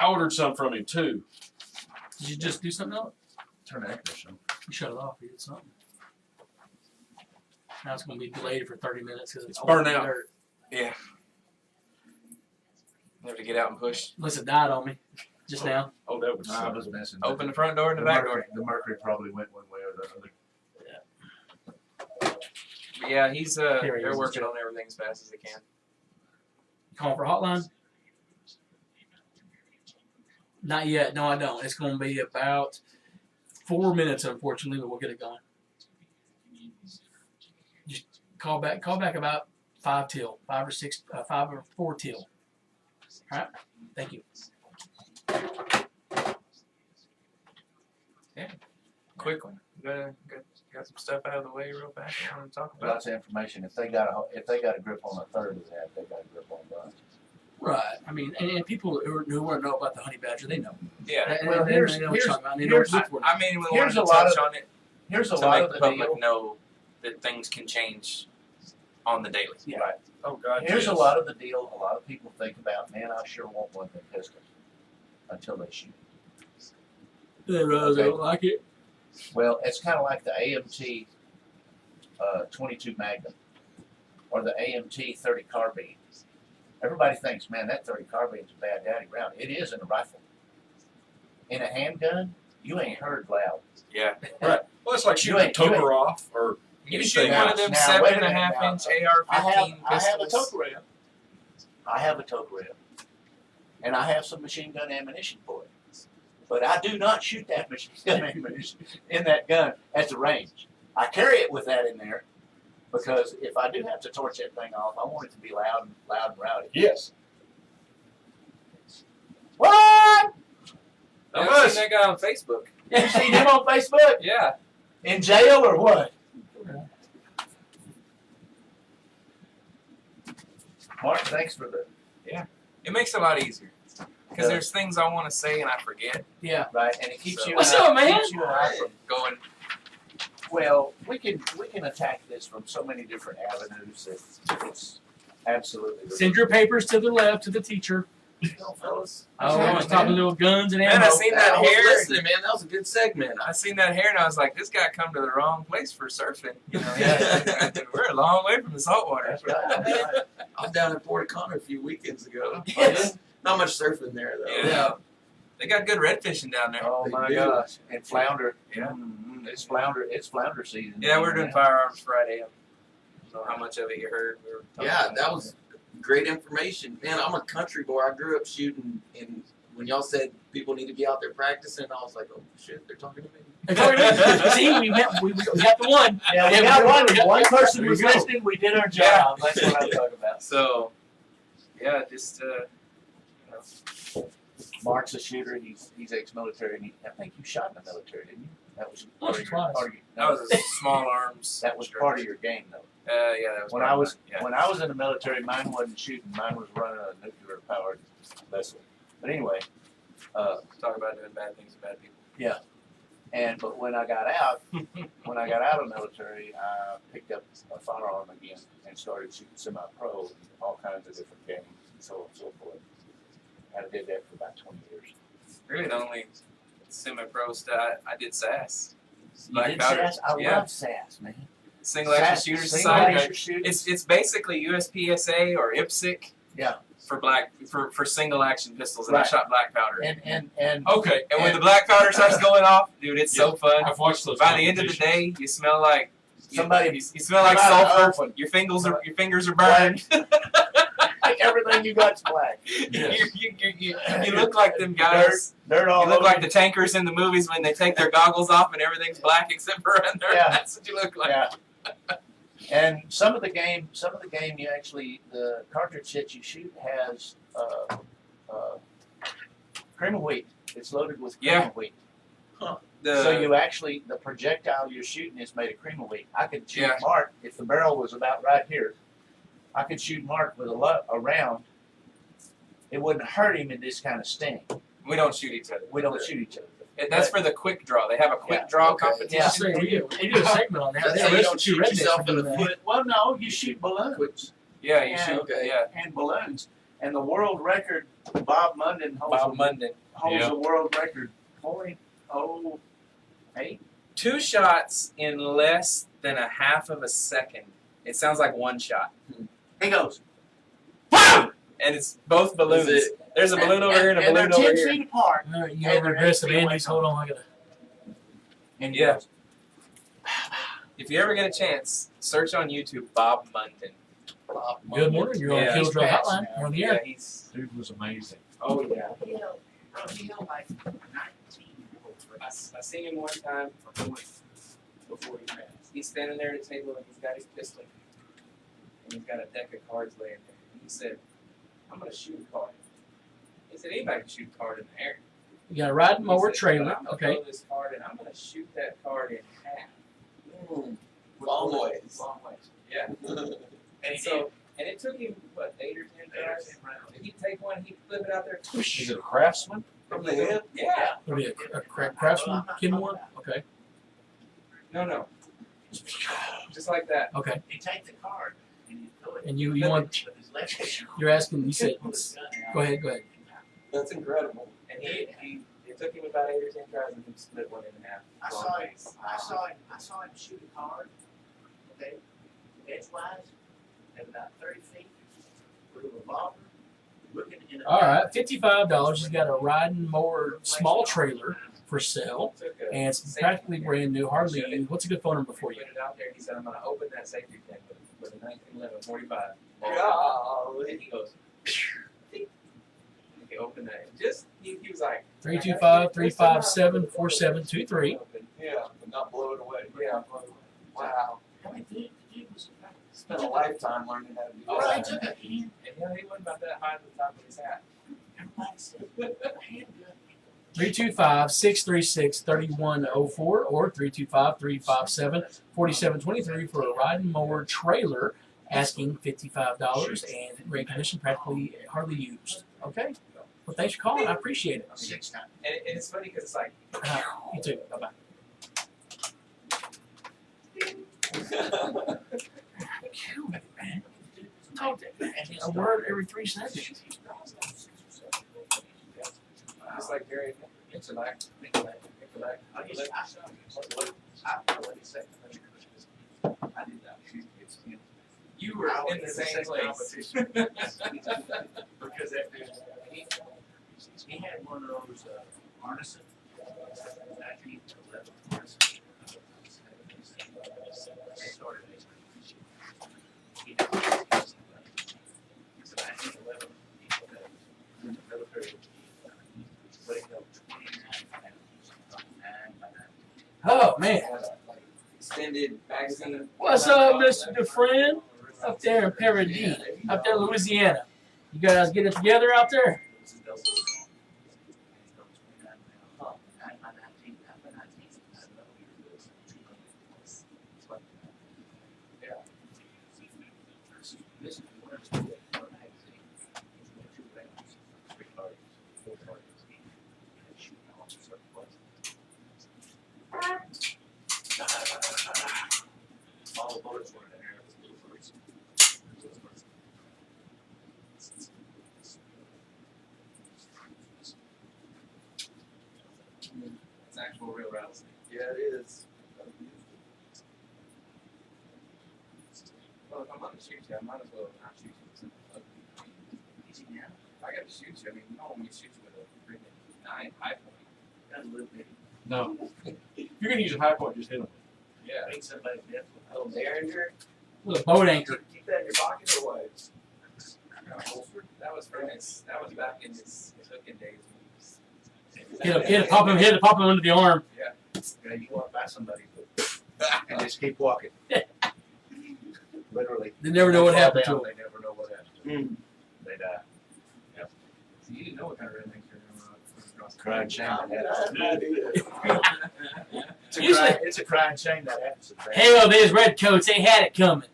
ordered some from him too. Did you just do something else? Turn that commission. You shut it off. You did something. Now it's going to be delayed for 30 minutes because It's burnt out. dirt. Yeah. You have to get out and push. Unless it died on me just now. Oh, that was. I was messing. Open the front door and the back door. The mercury probably went one way or the other. But yeah, he's Here he they're is, working Jeff. on everything as fast as they can. Calling for a hotline? Not yet. No, I don't. It's going to be about 4 minutes, unfortunately, but we'll get it going. Just call back about 5 till. 5 or 6, 5 or 4 till. All right. Thank you. Quick one. Got some stuff out of the way real fast. I want to talk about. Lots of information. If they got a grip on a third of that, they got a grip on guns. Right. I mean, and people who want to know about the honey badger, they know. Yeah. And Well, they know what you're talking about. And they know what to look for. I mean, we Here's wanted to a lot touch of- on it Here's a to lot make of the the public deal. know that things can change on the daily. Yeah. Right. Oh God. Here's yes. a lot of the deal. A lot of people think about, man, I sure want one of them pistols until they shoot. They realize they Okay. don't like it. Well, it's kind of like the AMT 22 Magnum or the AMT 30 carbine. Everybody thinks, man, that 30 carbine's a bad daddy round. It is in a rifle. In a handgun, you ain't heard loud. Yeah. Well, it's like You shooting a ain't- you ain't- Tokarev or You anything shoot one of else. them Now, 7.5 wait a inch minute AR-15 I have a pistols. Tokarev. I have a Tokarev. And I have some machine gun ammunition for it. But I do not shoot that machine gun ammunition in that gun at the range. I carry it with that in there because if I do have to torch that thing off, I want it to be loud and rowdy. Yes. What? I've seen that guy on Facebook. You seen him on Facebook? Yeah. In jail or what? Mark, thanks for the It makes it a lot easier. Because Yeah. there's things I want to say and I forget. Yeah. right, and it keeps So- you. What's and I- up, man? Keeps you and I from Going, Well, we can attack this from so many different avenues that it's absolutely. Send your papers to the left to the teacher. fellas. Oh, I was talking little guns and man, ammo. I seen that I was hair. listening, man. That was a good segment. I seen that hair and I was like, this guy come to the wrong place for surfing. You know, Yeah. we're a long way from the saltwater. That's right. That's right. I was down in Port Connor a few weekends ago. Yes. Not much surfing there, though. Yeah. They got good red fishing down there. Oh They my do. gosh! And flounder. Yeah. It's flounder. It's flounder season. Yeah, we're doing Firearms Friday. I don't know how much of it you heard. We were talking Yeah, about that was great information. Man, I'm a country boy. I grew up shooting, and when y'all said people need to be out there practicing, I was like, oh, shit, they're talking to me. See, we got the one. Yeah, we Yeah, got one. we got- One person there was you go. listening. We did our job. That's what I'm talking about. So, yeah, just you know, Mark's a shooter. He's ex-military, and I think you shot in the military, didn't you? That was Once part or of twice. that was a small arms. that was part of your game, though. Yeah, that was When part I of was mine, yeah. when I was in the military, mine wasn't shooting. Mine was running a nuclear powered vessel. But anyway, Talk about doing bad things to bad people. But when I got out of the military, I picked up a firearm again and started shooting semi-pro and all kinds of different games and so on and so forth. And I did that for about 20 years. Really, the only semi-pro stuff I did SAS. You Black did powder. SAS? I Yeah. love SAS, man. Single Action SAS, Shooter single Society. action shooting. It's basically USPSA or IPSC. Yeah. For single action pistols, and I Right. shot black powder. And Okay. And when the black powder starts going off, dude, it's so fun. I've watched those. By the end of the day, you smell like somebody you smell like come out of the sulfur. oven. Your fingers are burned. like everything you got's black. Yes. You look like them guys. Dirt all You look over like the tankers in the movies when they take their goggles off and everything's black except for under. Yeah. That's what you look like. Yeah. And some of the game, you actually, the cartridge that you shoot has cream of wheat. It's loaded with cream Yeah. of wheat. The, So you actually, the projectile you're shooting is made of cream of wheat. I could shoot Yeah. Mark if the barrel was about right here. I could shoot Mark with a round. It wouldn't hurt him in this kind of sting. we don't shoot each other. We don't shoot each other. That's for the quick draw. They have a quick Yeah. draw Okay. competition. Yeah. So they do a segment on that. That's They how you arrested don't two shoot rednecks yourself for in the doing that. foot. Well, no, you shoot balloons. Yeah, you Yeah. shoot. Okay. Yeah, And balloons. And the world record, Bob Munden Bob Munden. holds Yeah. the world record, 0.08. 2 shots in less than a half of a second. It sounds like one shot. He goes, Boom! And it's both balloons. Is There's a balloon over here and a and balloon they're over 10 here. feet apart. All right, you And know, they're aggressive 8 feet away Andy's. from Hold on, I gotta. And he Yeah. goes, If you ever get a chance, search on YouTube Bob Munden. Good morning. You're on Yeah, the Field he's Drive fast Hotline. now. You're on the Yeah, air. he's. Dude was amazing. Oh yeah. he held like 19. I seen him one time before he passed. He's standing there at a table and he's got his pistol and he's got a deck of cards laying there. And he said, "I'm gonna shoot a card." He said, "Anybody can shoot a card in the air." You got a riding mower He said, trailer. "But I'm gonna Okay. throw this card and I'm gonna shoot that card in half." Long ways. Long ways. Yeah. And So, and it took him what 8 or 10 tries. He'd take one, he'd flip it out there. Is it a craftsman? From the hip. Yeah. What are you, a craftsman kid one? Okay. No. Just like that. Okay. He take the card and you throw it. And you want, With his left hand. you're asking, you said, Pull his gun out. go ahead. That's incredible. And it took him about 8 or 10 tries and he split one in half. I saw him shoot a card. Okay, edgewise at about 30 feet with a revolver, looking in. All right, $55. He's got a riding mower small trailer for sale, and it's practically brand new, hardly used. What's a good phone number for you? Put it out there. He said, "I'm going to open that safety pin with a 1911 45." Golly. And he goes, he opened that. He was like, 325-357-4723. Yeah, but not blow it away. Yeah. Wow. I mean, the dude was Spent a lifetime learning how to do Well, he that. took a hand. and yeah, he wasn't about that high at the top of his hat. Everybody said, a handgun. 325-636-3104 or 325-357-4723 for a riding mower trailer, asking $55 and great condition, practically hardly used. Okay? Well, thanks for calling. I appreciate it. 6 times. And it's funny because it's like, You too. Bye-bye. Kill me, man. Talk a word every 3 seconds. just like Gary. It's like, I did not shoot his skin. You were in the same place. Because that dude, he had one of those harnesses, 1911 harnesses. They started it. He had it's a 1911 in the military. But it held 29 pounds. Oh, man. Extended magazine. What's up, Mr. Dufresne? Up there in Paradis, up there in Louisiana. You guys get it together out there? an actual real rattlesnake. Yeah, it is. Well, if I'm gonna shoot you, I might as well not shoot you. Easy now. I gotta shoot you. I mean, you don't want me to shoot you with a freaking 9 high point. That's a little bit. No. If you're gonna use a high point, just hit them. Yeah. I think somebody did. Oh, Derringer. With a boat anchor. Keep that in your pocket or what? That was from his. That was back in his hooking days. Hit to pop him under the arm. Yeah, you walk by somebody and just keep walking. Literally. They never know what Fall happened down, to them. They never know what happened. They die. So you didn't know what kind of rednecks you're going to Crying shame that happens. Usually- It's a crying shame that happens. Hell, there's redcoats. They had it coming.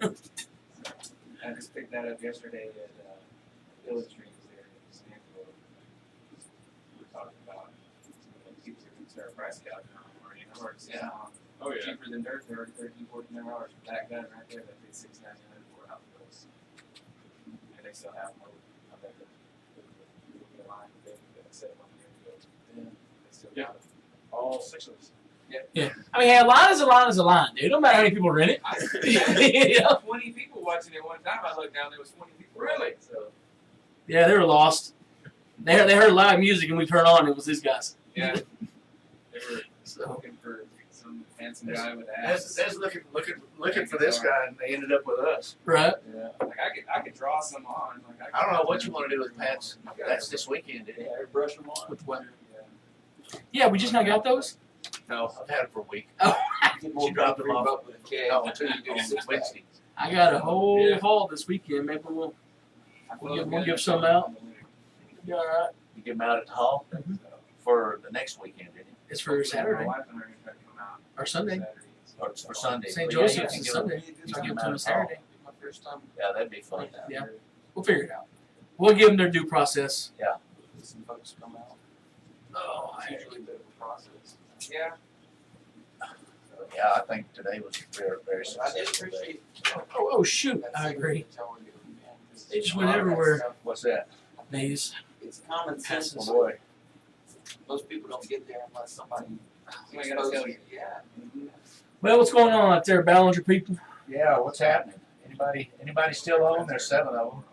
I just picked that up yesterday at Village Streams there in Stanford. We were talking about keeps their price gouging on them, or yeah. Oh yeah. Cheaper than dirt, they're $13, $14 for that gun right there. They paid $6.99 for out of those, and they still have them. I bet the line they set them up here. They still Yeah. got them. All 6 of us. Yeah. I mean, hey, a line is a line is a line, dude. Don't matter how many people rent it. You know? 20 people watching it one time. I looked down, there was 20 people. Really? So Yeah, they were lost. They heard live music and we turned on. It was these guys. yeah, they were looking for some handsome guy with ass. That's looking for this guy, and they ended up with us. Right? Yeah, like I could draw some on. Like I don't know what you want to do with Pat's. That's this weekend, isn't it? Yeah, brush them on. Which one? Yeah. Yeah, we just now got those. No, I've had it for a week. She dropped them off. Up with a keg No, until you do on six Wednesday. I got a whole Yeah. haul this weekend. Maybe we'll give some out. Be all right. You get them out at the hall Mhm. for the next weekend, isn't it? It's for Saturday My wife and I are gonna try to come out or Sunday. Saturday. Or it's for Sunday. St. But yeah, you Joseph's can is get 'em- Sunday. you So can give get 'em them out on at the hall. Saturday. My first time. Yeah, that'd be fun. Yeah. We'll figure it out. We'll give them their due process. Some folks come out. Oh, It's usually a bit of a process. Yeah. Yeah, I think today was very, very I did successful. day. appreciate. oh shoot! I agree. They just went everywhere. What's that? These. It's common sense. Oh boy. Most people don't get there unless somebody. Somebody gotta tell you. Yeah. Well, what's going on out there, Ballinger people? Yeah, what's happening? Anybody still on? There's 7 of them.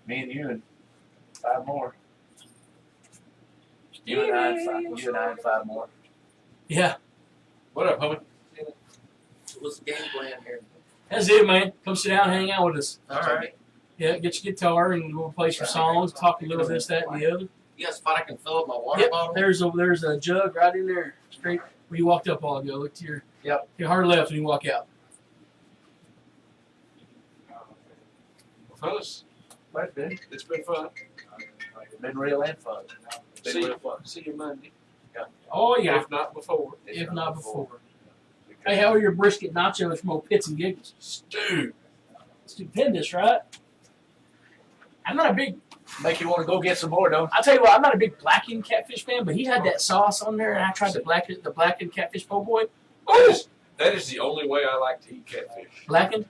Me and you and 5 more. You and I and 5 more. Yeah, What up, homie? What's the game plan here? that's it, man. Come sit down, hang out with us. All right. Yeah, get your guitar and we'll play some songs, talk a little this, that, and the other. You got a spot I can fill up my water Yep, bottle? there's a jug right in there, straight where you walked up all ago. Look to your hard left when you walk out. Well, fellas, it's been fun. Been real and fun. Been See, real fun. see you Monday. Oh yeah, If not before. if not before. Hey, how are your brisket nachos from old Pits and Giggles? Stew. Stupendous, right? I'm not a big. Make you want to go get some more, don't I'll tell you what, I'm not a big blackened catfish fan, but he had that sauce on there, and I tried the blackened catfish po' boy. Oh, that is the only way I like to eat catfish. Blackened?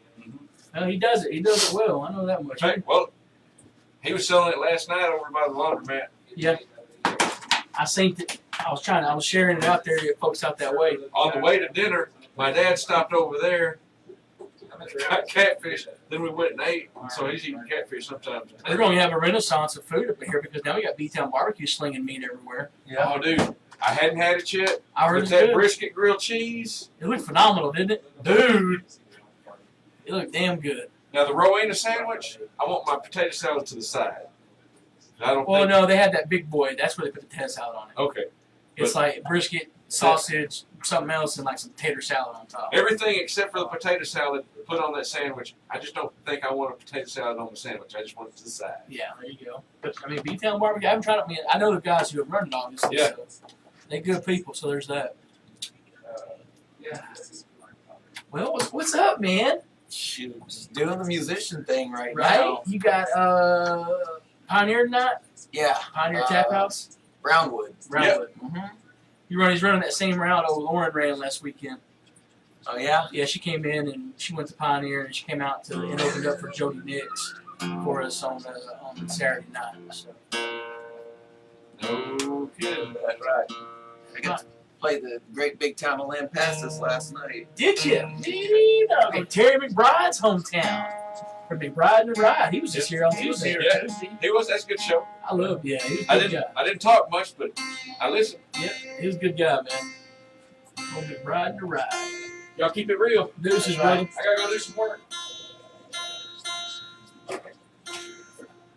No, he does it. He does it well. I know that much. Okay, well, he was selling it last night over by the laundromat. Yeah. I synced it. I was sharing it out there to folks out that way. On the way to dinner, my dad stopped over there, got catfish, then we went and ate, so he's eating catfish sometimes. We're going to have a renaissance of food up here because now we got B-Town barbecue slinging meat everywhere. Oh, dude, I hadn't had it yet. I heard But it's that good. brisket grilled cheese, It looked phenomenal, didn't it? Dude. It looked damn good. now the Rowena sandwich, I want my potato salad to the side. I don't Well, think, no, they had that big boy. That's where they put the potato salad on it. okay. It's like brisket, sausage, something else, and like some tater salad on top. Everything except for the potato salad put on that sandwich. I just don't think I want a potato salad on the sandwich. I just want it to the side. Yeah, there you go. But I mean, B-Town barbecue. I haven't tried it. I mean, I know the guys who have run it, obviously. Yeah. So they're good people. So there's that. Yeah. Well, what's up, man? Shoot, just doing the musician thing right Right? now. You got Pioneer tonight? Yeah. Pioneer Tap House? Brownwood. Brownwood. Mm-hmm. He's running that same route old Lauren ran last weekend. Oh yeah. Yeah, she came in and she went to Pioneer and she came out to and opened up for Jody Nix for us on Saturday night. So. No Good. That's right. I got to play the great big town of Lampasas last night. Did you? Okay, Terry McBride's hometown. For McBride and the Ride. He was just here on Tuesday. Yeah. That's a good show. I love, yeah, he was a I good didn't guy. I didn't talk much, but I listened. Yep, he was a good guy, man. Old McBride and the Ride. Y'all keep it real. Deuces, That's right. brother. I gotta go do some work.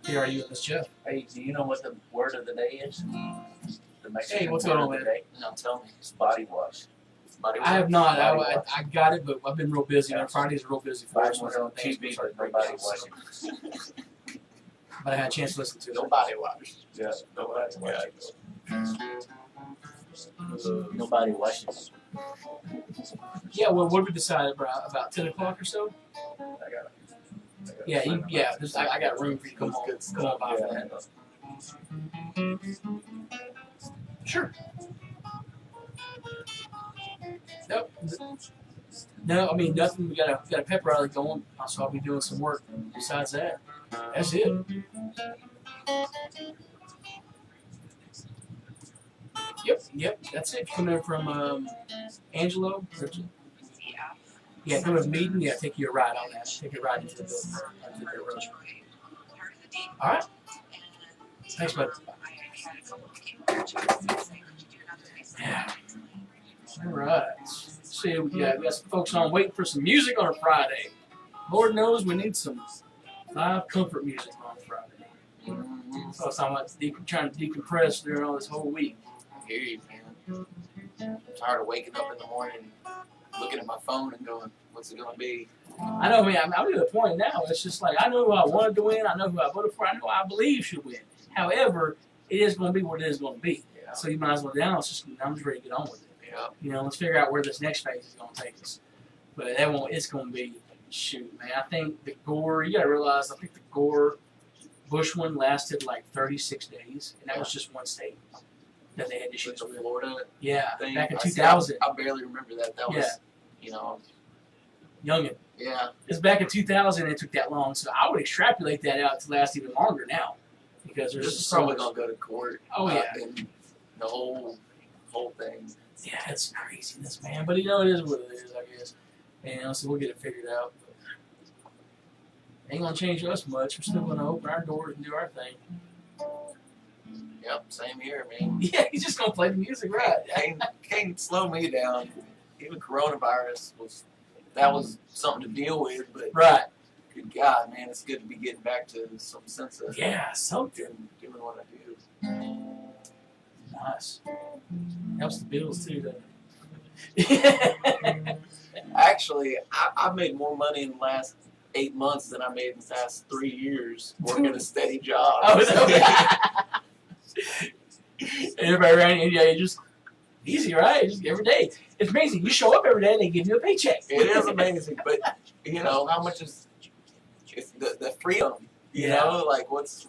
Here are you with this, Jeff? Hey, do you know what the word of the day is? The Mexican Hey, what's word going of on, the man? day? Now tell me. It's body wash. I have not. Body I wash. got it, but I've been real busy. Yeah. On Fridays are real busy for us. Body wash on TV, but nobody washing. But I had a chance to listen to it. Nobody watched. Yeah, nobody washing. Nobody washes. Yeah, well, what did we decide about 10 o'clock or so? I got Yeah, I got room for you to come on. Come on by for Yeah. that. Sure. Nope. No, I mean nothing. We got a pep rally going, so I'll be doing some work besides that. That's it. Yep. That's it. Coming in from Angelo. Yeah, come to the meeting. Yeah, take you a ride on that. Take you a ride into the building. All right. Thanks, bud. Yeah. All right. Let's see, we got some folks on waiting for some music on a Friday. Lord knows we need some live comfort music on Friday. So it's talking about trying to decompress during all this whole week. I hear you, man. I'm tired of waking up in the morning, looking at my phone and going, what's it going to be? I know, man. I'm to the point now. It's just like I know who I wanted to win. I know who I voted for. I know who I believe should win. However, it is going to be what it is going to be. Yeah. So you might as well I'm just ready to get on with it. Yeah. You know, let's figure out where this next phase is going to take us. But that won't. It's going to be shoot, man. I think the Gore. You got to realize. I think the Gore Bush one lasted like 36 days, and that was just one state that they had issues The with. Florida Yeah, thing. back in I see, 2000. I barely remember that. That was, Yeah. you know, Youngin. yeah. It's back in 2000. It took that long, so I would extrapolate that out to last even longer now, because there's This is just so probably much. going to go to court. Oh yeah, And the whole thing. yeah, it's craziness, man. But you know, it is what it is, I guess. And so we'll get it figured out. Ain't gonna change us much. We're still gonna open our doors and do our thing. Yep, same here, man. Yeah, he's just gonna play the music, right? Can't slow me down. Even coronavirus was something to deal with, but Right. good God, man, it's good to be getting back to some sense of Yeah, something doing what I do. nice. Helps the bills too, doesn't it? Actually, I've made more money in the last 8 months than I made in the past 3 years working a steady job. Oh, is that everybody around you, yeah, just easy, right? Just every day. It's amazing. You show up every day and they give you a paycheck. It is amazing, but you know how much is it's the freedom. You Yeah. know, like what's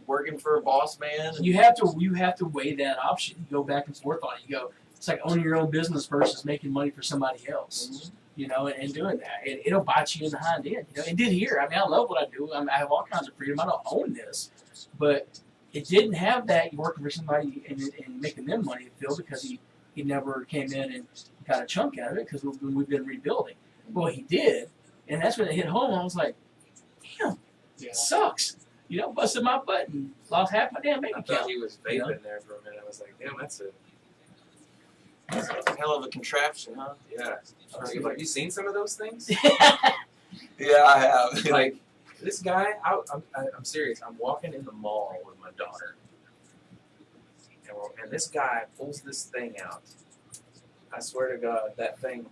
working for a boss man. You have to weigh that option. You go back and forth on it. You go, it's like owning your own business versus making money for somebody else. You know, and doing that, it'll bite you in the hind end. You know, it did here. I mean, I love what I do. I have all kinds of freedom. I don't own this, but it didn't have that. You're working for somebody and making them money to feel because he never came in and got a chunk out of it because we've been rebuilding. Well, he did, and that's when it hit home. I was like, damn, it sucks. You know, busted my butt and lost half my damn bank I account. thought he was vaping there for a minute. I was like, damn, that's a Hell of a contraption, huh? yeah. Have you seen some of those things? Yeah, I have. Like this guy, I'm serious. I'm walking in the mall with my daughter, and this guy pulls this thing out. I swear to God, that thing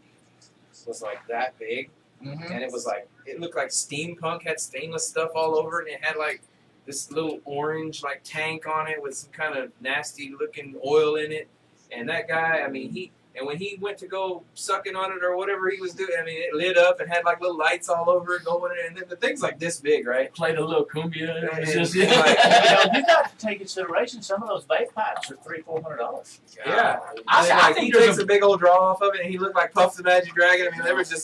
was like that big, and it looked like steampunk. Had stainless stuff all over it, and it had like this little orange like tank on it with some kind of nasty looking oil in it. And that guy, I mean, when he went to go sucking on it or whatever he was doing, I mean, it lit up and had like little lights all over it going, and the thing's like this big, right? Played a little cumbia. It was And just, like, You got to take into consideration some of those vape pipes are $300-400. yeah. I Like, think he there's takes a big old draw off of it, and he looked like Puff the Magic Dragon. I mean, there was I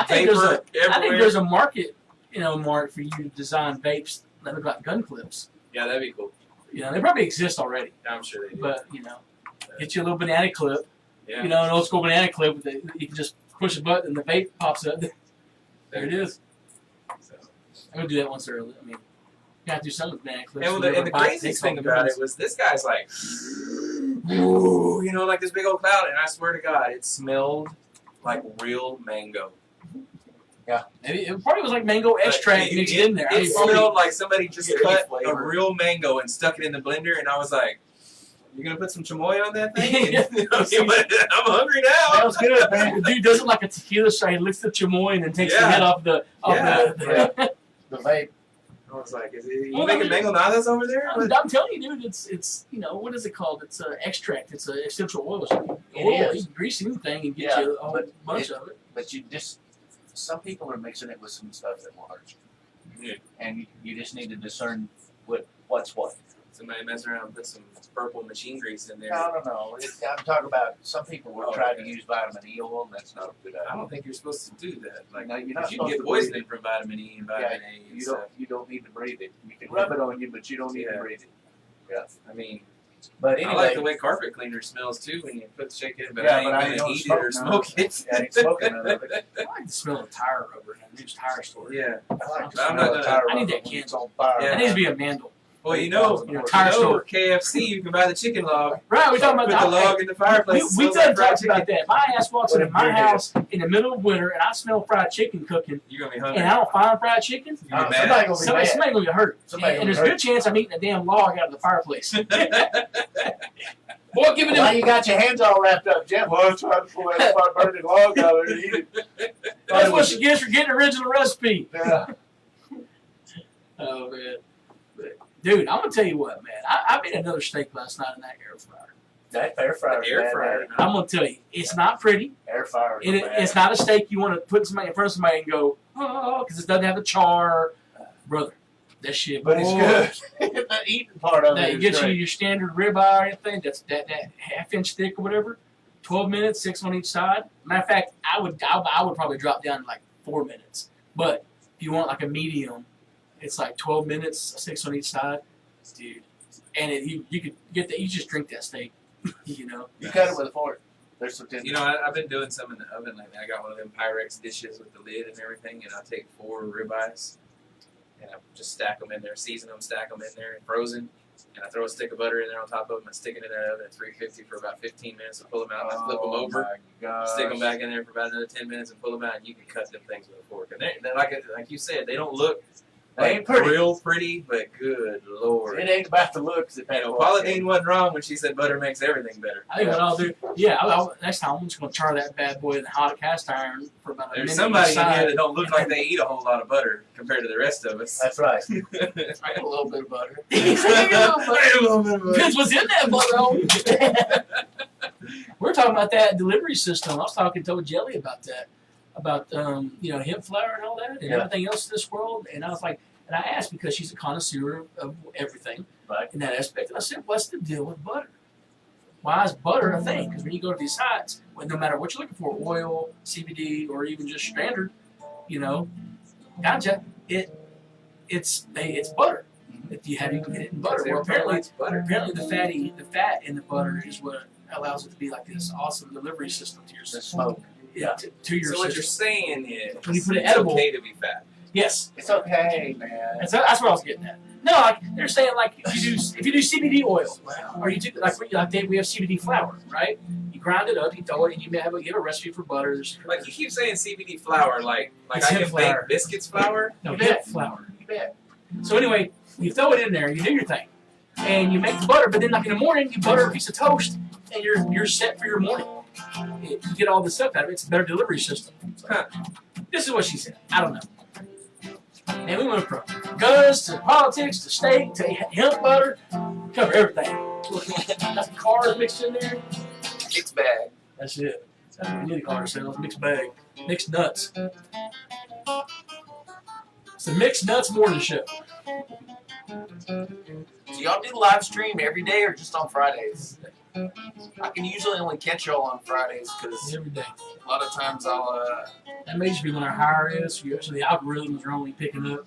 think vapor I think everywhere. there's a market, Mark, for you to design vapes that look like gun clips. Yeah, that'd be cool. You know, they probably exist already. I'm sure they do. But, get you a little banana clip. Yeah. An old school banana clip that you can just push a button and the vape pops up. There it is. So. I'm going to do that once early. I mean, you have to do something with banana clips. And the craziest thing about it was this guy's like, ooh, like this big old cloud. And I swear to God, it smelled like real mango. Maybe it probably was like mango extract mixed in there. It smelled like somebody just cut flavor. a real mango and stuck it in the blender. And I was like, you're going to put some chamoy on that thing? Yeah. I'm hungry now. Smells good, man. The dude does it like a tequila shot. He licks the chamoy and then takes the head off the The vape. I was like, is he making mango nadas over there? I'm telling you, dude, it's what is it called? It's an extract. It's an essential oil. So It oil, is. you can grease anything and get you a whole bunch of it. But some people are mixing it with some stuff that will hurt you. Yeah. And you just need to discern what's what. Somebody messing around and put some purple machine grease in there. I don't know. I'm talking about some people will try to use vitamin E oil, and that's not a good idea. I don't think you're supposed to do that. Like, No, you're not you can get supposed to breathe poisoning from vitamin E and vitamin A. And You don't need to breathe it. You can rub it on you, but you don't need to breathe it. Yeah. I mean, But I anyway, like the way carpet cleaner smells too when you shake it, but Yeah, I ain't but I gonna ain't gonna eat it or smoke smoke it. I ain't smoking none of it. I like the smell of tire rubber in a used tire store. Yeah. I like to I'm smell not the gonna- tire I need rubber that when can. it's on fire. Yeah. That needs to be a mandel. Well, tire store. KFC, you can buy the chicken log. Right, we're talking Put about the log in the fireplace. We smells like done fried talked about chicken. that. My ass walks into my house in the middle of winter and I smell fried chicken cooking You're gonna be hungry. and I don't find fried chicken. You're gonna be Somebody mad. gonna be mad. Somebody gonna get hurt. Somebody And gonna there's be a hurt. good chance I'm eating a damn log out of the fireplace. Boy, give it Why a you got your hands all wrapped up, Jeff? Well, I was trying to pull that burning log out there to eat it. That's what she gets for getting the original recipe. Yeah. Oh man. Dude, I'm gonna tell you what, man. I made another steak last night in that air fryer. That air fryer. Air fryer. I'm gonna tell you, it's not pretty. Air fryer. It's not a steak you want to put somebody in front of somebody and go, oh, because it doesn't have the char. Brother, that shit. But it's boy, good. The eating part of That it is gets you great. your standard ribeye or anything. That's that half-inch thick or whatever. 12 minutes, 6 on each side. Matter of fact, I would probably drop down to like 4 minutes. But if you want like a medium, it's like 12 minutes, 6 on each side, dude. And you could get that. You just drink that steak, You cut it with a fork. There's some tender. I've been doing some in the oven lately. I got one of them Pyrex dishes with the lid and everything, and I take 4 ribeyes, and I just stack them in there, season them, stack them in there, frozen, and I throw a stick of butter in there on top of them and stick it in that oven at 350 for about 15 minutes and pull them out and I flip them over, my gosh. stick them back in there for about another 10 minutes and pull them out, and you can cut them things with a fork. And they're like you said, they don't look They ain't pretty. real pretty, but good Lord. It ain't about the looks. Paula Dean wasn't wrong when she said butter makes everything better. I think what I'll do, next time I'm just gonna char that bad boy in the hot cast iron for about a There's minute somebody each in here side. that don't look like they eat a whole lot of butter compared to the rest of us. That's right. I got a little bit of butter. Depends what's in that butter. We're talking about that delivery system. I was talking to Jelly about that, about hemp flour and all that, and Yeah. everything else in this world. And I was like, and I asked because she's a connoisseur of everything Right. in that aspect. And I said, what's the deal with butter? Why is butter a thing? Because when you go to these sites, no matter what you're looking for, oil, CBD, or even just standard, gotcha. It's butter. If you can get it in butter. Well, apparently the fat in the butter is what allows it to be like this awesome delivery system to your The system. smoke. Yeah. To your So what system. you're saying is, When you put it it's edible- okay to be fat. Yes. It's okay, man. That's what I was getting at. No, like they're saying, like if you do CBD oil, or you do we have CBD flour, right? You grind it up, you throw it, and you have a recipe for butter. Like you keep saying CBD flour, like It's I hemp can flour. bake biscuits flour. No, You hemp bet. flour. You bet. So anyway, you throw it in there, you do your thing, and you make the butter. But then, like in the morning, you butter a piece of toast, and you're set for your morning. You get all this stuff out of it. It's a better delivery system. Huh. This is what she said. I don't know. And we went from guns to politics to steak to hemp butter. Cover everything. Got some cars mixed in there. Mixed bag. That's it. That's what we need to call ourselves. Mixed bag. Mixed nuts. It's the Mixed Nuts Morning Show. Do y'all do live stream every day or just on Fridays? I can usually only catch y'all on Fridays because Every day. a lot of times I'll That may just be when our hire is. So the algorithms are only picking up.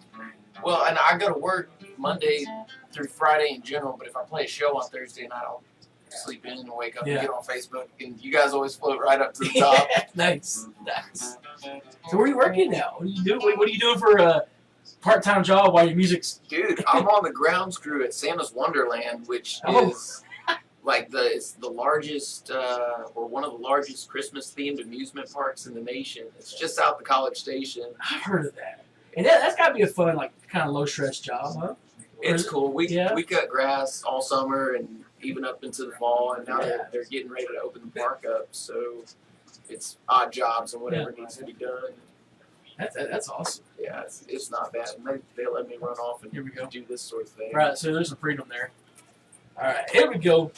well, and I go to work Monday through Friday in general, but if I play a show on Thursday night, I'll sleep in and wake up and get on Facebook, and you guys always float right up to the top. Nice. So where are you working now? What do you do? What are you doing for a part-time job while your music's? Dude, I'm on the grounds crew at Santa's Wonderland, which Oh. is like it's the largest or one of the largest Christmas themed amusement parks in the nation. It's just out the College Station. I've heard of that. And that's got to be a fun, like, kind of low-stress job, huh? It's cool. We Yeah. we cut grass all summer and even up into the fall, and now they're getting ready to open the park up. So it's odd jobs and whatever needs to be done. That's awesome. Yeah, it's not bad. And they let me run off and Here we go. do this sort of thing. Right, so there's some freedom there. All right, here we go.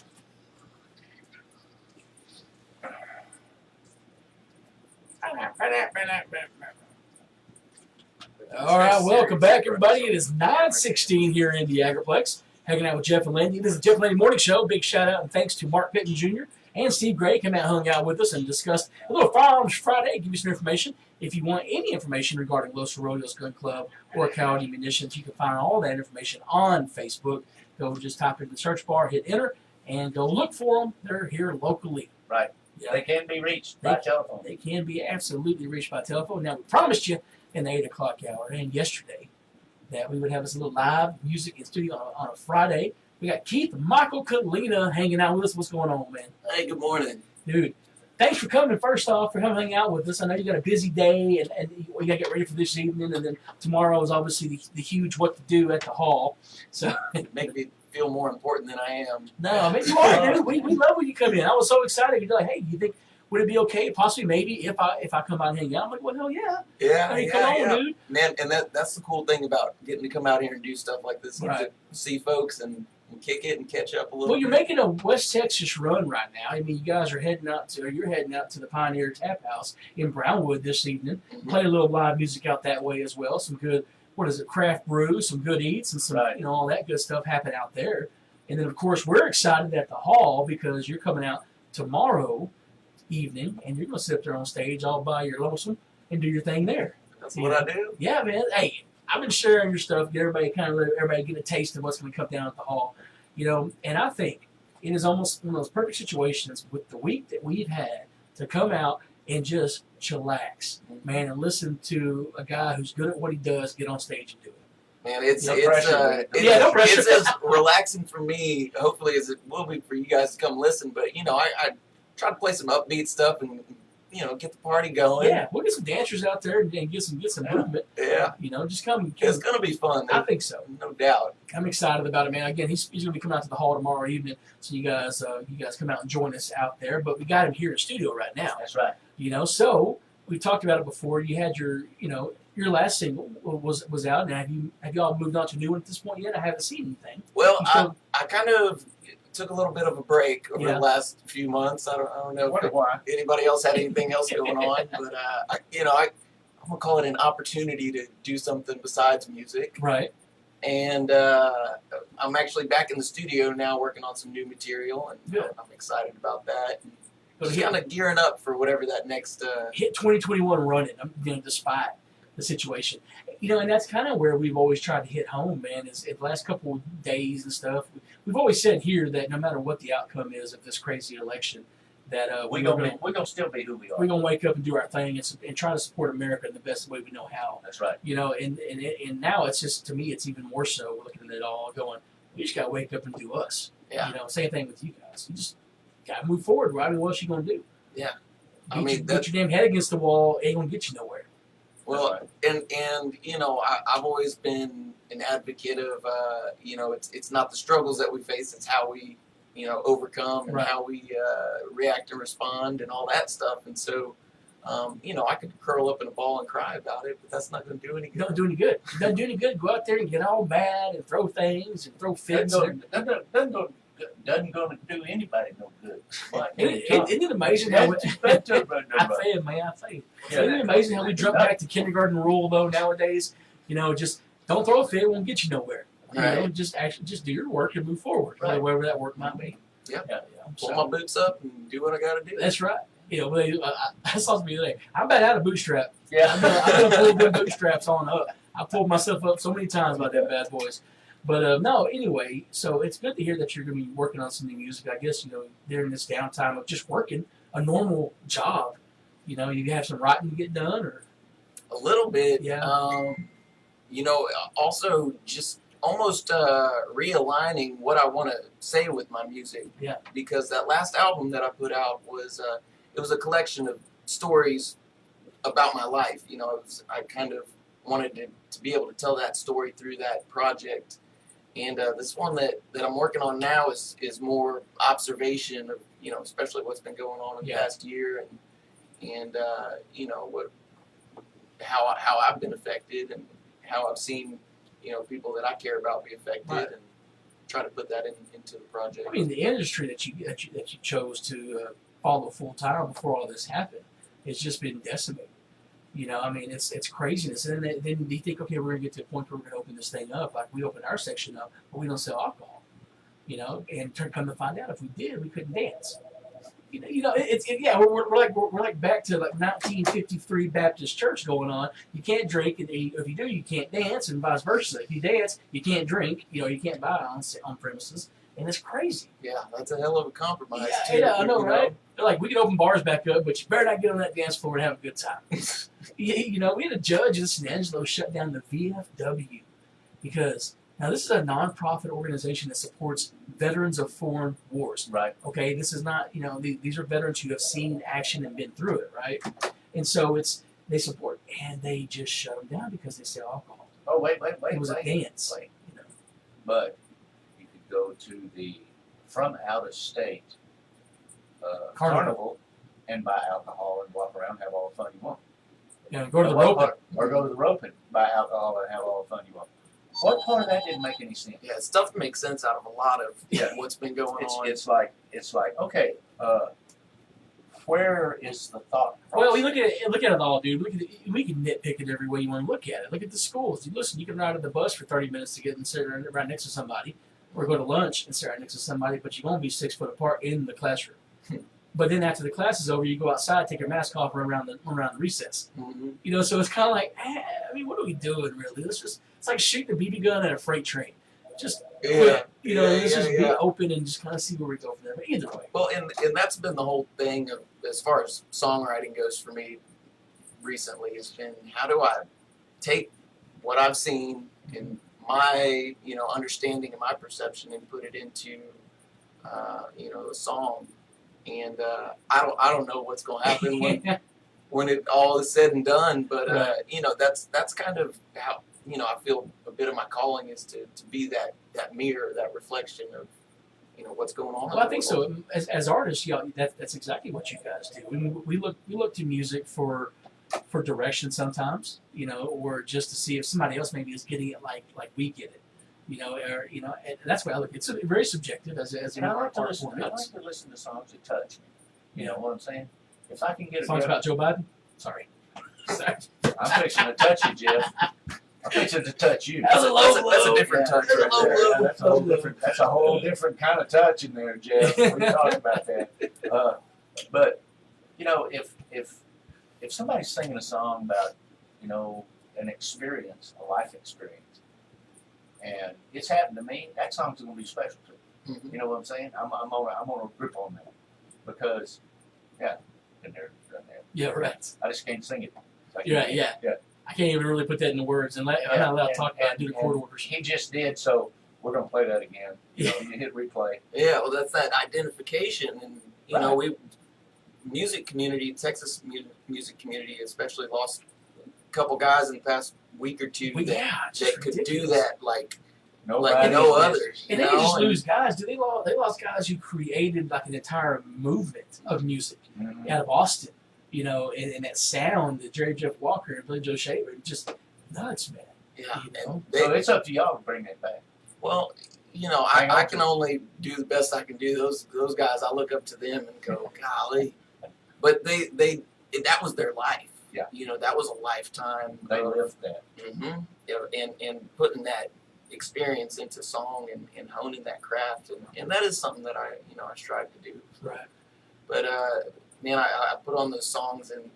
All right, welcome back, everybody. It is 9:16 here in the Agriplex. Hanging out with Jeff and Landy. This is the Jeff and Landy Morning Show. Big shout out and thanks to Mark Pittman Jr. and Steve Gray. Came out and hung out with us and discussed a little Firearms Friday. Give you some information. If you want any information regarding Los Arroyos Gun Club or Coyote Munitions, you can find all that information on Facebook. Go just type in the search bar, hit enter, and go look for them. They're here locally. Right. Yeah. They can be reached by telephone. They can be absolutely reached by telephone. Now, we promised you in the 8 o'clock hour and yesterday that we would have us a little live music in studio on a Friday. We got Keith Michael Kalina hanging out with us. What's going on, man? Hey, good morning. Dude, thanks for coming, first off, for hanging out with us. I know you got a busy day, and you got to get ready for this evening, and then tomorrow is obviously the huge what to do at the hall. So Make me feel more important than I am. no, I mean, you are, dude. We love when you come in. I was so excited. You're like, hey, you think, would it be okay, possibly, maybe, if I come out and hang out? I'm like, well, hell yeah. Yeah, Hey, come on, dude. Man, and that's the cool thing about getting to come out here and do stuff like this. You get Right. to see folks and kick it and catch up a little Well, you're bit. making a West Texas run right now. I mean, you guys are you're heading out to the Pioneer Tap House in Brownwood this evening. Mhm. Play a little live music out that way as well. Some good, craft brews, some good eats, and some, Right. all that good stuff happen out there. And then, of course, we're excited at the hall because you're coming out tomorrow evening, and you're going to sit up there on stage all by your lonesome and do your thing there. That's what I do. Yeah, man. Hey, I've been sharing your stuff. Get everybody get a taste of what's going to come down at the hall, And I think it is almost one of those perfect situations with the week that we've had to come out and just chillax, man, and listen to a guy who's good at what he does get on stage and do it. Man, it's No pressure. No pressure. It's as relaxing for me, hopefully, as it will be for you guys to come listen. But I try to play some upbeat stuff and get the party going. Yeah, we'll get some dancers out there and get some movement. Yeah. Just come. It's gonna be fun. I think so. No doubt. I'm excited about it, man. Again, he's going to be coming out to the hall tomorrow evening, so you guys come out and join us out there. But we got him here in studio right now. That's right. So we talked about it before. You had your last single was out. Now have you all moved on to a new one at this point yet? I haven't seen anything. Well, You still- I kind of took a little bit of a break over Yeah. the last few months. I don't know Wonder if why. anybody else had anything else going on, but I'm gonna call it an opportunity to do something besides music. Right. And I'm actually back in the studio now working on some new material, and Good. I'm excited about that. But Just kind of gearing up for whatever that next. hit 2021 running, despite the situation. And that's kind of where we've always tried to hit home, man, is in the last couple of days and stuff. We've always said here that no matter what the outcome is of this crazy election, that We're gonna still be who we are. we're gonna wake up and do our thing and try to support America in the best way we know how. That's right. And now it's just, to me, it's even more so looking at it all going, we just gotta wake up and do us. Yeah. Same thing with you guys. You just gotta move forward, right? I mean, what else you gonna do? Yeah. Beat your damn head against the wall ain't gonna get you nowhere. Well, That's and I've always been an advocate of it's not the struggles that we face, it's how we overcome and Right. how we react and respond and all that stuff. And so I could curl up in a ball and cry about it, but that's not going to do any It good. don't do any good. It doesn't do any good. Go out there and get all mad and throw things and throw fits. Doesn't gonna do anybody no good. Isn't it amazing how That's right, I right. feel, man, I feel. Yeah. Isn't it amazing how we jump back to kindergarten rule though nowadays? Just don't throw a fit, it won't get you nowhere. Right. Just do your work and move forward, Right. wherever that work might be. Yep. Yeah. Pull my boots up and do what I got to do. That's right. I saw somebody the other day. I'm about out of bootstrap. Yeah. I've been pulling them bootstraps on up. I pulled myself up so many times by them bad boys. But no, anyway, so it's good to hear that you're going to be working on some new music. I guess, during this downtime of just working a normal job, you have some writing to get done, or A little bit. Yeah. Also just almost realigning what I want to say with my music. Yeah. Because that last album that I put out was it was a collection of stories about my life. I kind of wanted to be able to tell that story through that project. And this one that I'm working on now is more observation of, especially what's been going on in the past year, and how I've been affected and how I've seen, people that I care about be affected, Right. and try to put that into the project. I mean, the industry that you chose to follow full time before all this happened, it's just been decimated. I mean, it's craziness. And then you think, okay, we're gonna get to a point where we're gonna open this thing up, like we opened our section up, but we don't sell alcohol. And come to find out, if we did, we couldn't dance. We're like back to like 1953 Baptist church going on. You can't drink, and if you do, you can't dance, and vice versa. If you dance, you can't drink. You can't buy on premises, and it's crazy. Yeah, that's a hell of a compromise. Yeah, too, I know, right? They're like, we can open bars back up, but you better not get on that dance floor and have a good time. We had a judge in San Angelo shut down the VFW because now this is a nonprofit organization that supports veterans of foreign wars. Right. Okay, this is not, these are veterans who have seen action and been through it, right? And so they support, and they just shut them down because they sell alcohol. Oh, wait. It was a dance. Wait. But you could go to the from out of state carnival and buy alcohol and walk around and have all the fun you want. Go to the rope. Or go to the rope and buy alcohol and have all the fun you want. What part of that didn't make any sense? Yeah, stuff makes sense out of a lot of what's been going on. It's like okay, where is the thought process? Well, we look at it all, dude. We can nitpick it every way you want to look at it. Look at the schools. You can ride on the bus for 30 minutes to get and sit right next to somebody, or go to lunch and sit right next to somebody, but you won't be 6 foot apart in the classroom. But then after the class is over, you go outside, take your mask off, run around the recess. Mm-hmm. So it's kind of like, what are we doing really? It's like shooting a BB gun at a freight train. Just quit. Let's just be open and just kind of see where we go from there. But either way. Well, and that's been the whole thing of, as far as songwriting goes for me recently, has been how do I take what I've seen in my understanding and my perception and put it into a song. And I don't know what's going to happen when it all is said and done, but that's kind of how I feel a bit of my calling is to be that mirror, that reflection of what's going on. Well, I think so. As artists, that's exactly what you guys do. We look to music for direction sometimes, or just to see if somebody else maybe is getting it like we get it. And that's why I look. It's very subjective as I like to listen to songs that touch me. You know what I'm saying? If I can get songs about Joe Biden. Sorry. I'm fixing to touch you, Jeff. I'm fixing to touch you. That's a low blow. That's a different touch. That's a right low there. blow. That's a whole different kind of touch in there, Jeff. We talked about that. But if somebody's singing a song about an experience, a life experience, and it's happened to me, that song's gonna be special to me. Mm-hmm. You know what I'm saying? I'm gonna grip on that because been there, done that. Yeah, right. I just can't sing it. Yeah. I can't even really put that into words, and I'm not allowed to talk about it due to court orders. He just did, so we're gonna play that again. You hit replay. Yeah, well, that's that identification, and we music community, Texas music community, especially lost a couple guys in the past week or two that could do that like no others. And they didn't just lose guys. They lost guys who created like an entire movement of music out of Austin. And that sound that Jerry Jeff Walker and Billy Joe Shaver, just nuts, man. Yeah. So it's up to y'all to bring that back. Well, I can only do the best I can do. Those guys, I look up to them and go, golly. But that was their life. Yeah. That was a lifetime. They lived that. Mm-hmm. And putting that experience into song and honing that craft, and that is something that I strive to do. Right. But man, I put on those songs and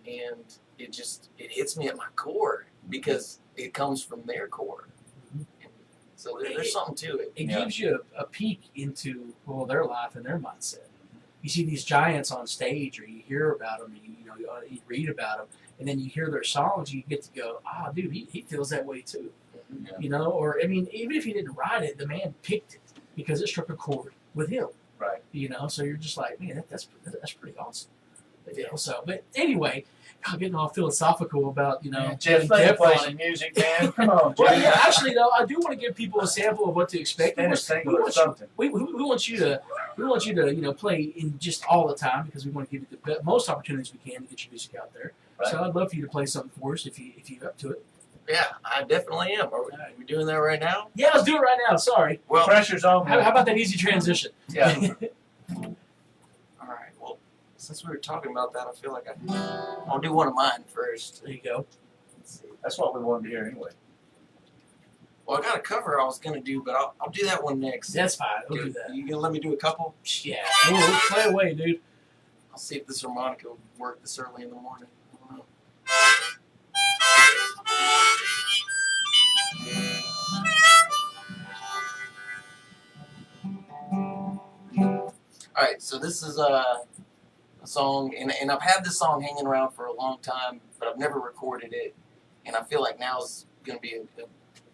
it hits me at my core because it comes from their core. Mm-hmm. So there's something to it. It Yeah. gives you a peek into their life and their mindset. You see these giants on stage, or you hear about them, you read about them, and then you hear their songs. You get to go, dude, he feels that way too. Yeah. Or I mean, even if he didn't write it, the man picked it because it struck a chord with him. Right. So you're just like, man, that's pretty awesome. So, but anyway, I'm getting all philosophical about Jeff, putting depth play on some it. music, man. Come on, Well, Jeff. yeah, actually, though, I do want to give people a sample of what to expect. Stand a single or something. We want you to play in just all the time because we want to give you the most opportunities we can to get your music out there. Right. So I'd love for you to play something for us if you're up to it. Yeah, I definitely am. Are we doing that right now? Yeah, let's do it right now. Sorry. Well, Pressure's on. How about that easy transition? Yeah. all right. Well, since we were talking about that, I feel like I'll do one of mine first. There you go. Let's see. That's what we wanted to hear anyway. Well, I got a cover I was gonna do, but I'll do that one next. That's fine. We'll do that. You gonna let me do a couple? Yeah. We'll play away, dude. I'll see if this harmonica will work this early in the morning. I don't know. All right, so this is a song, and I've had this song hanging around for a long time, but I've never recorded it, and I feel like now's going to be a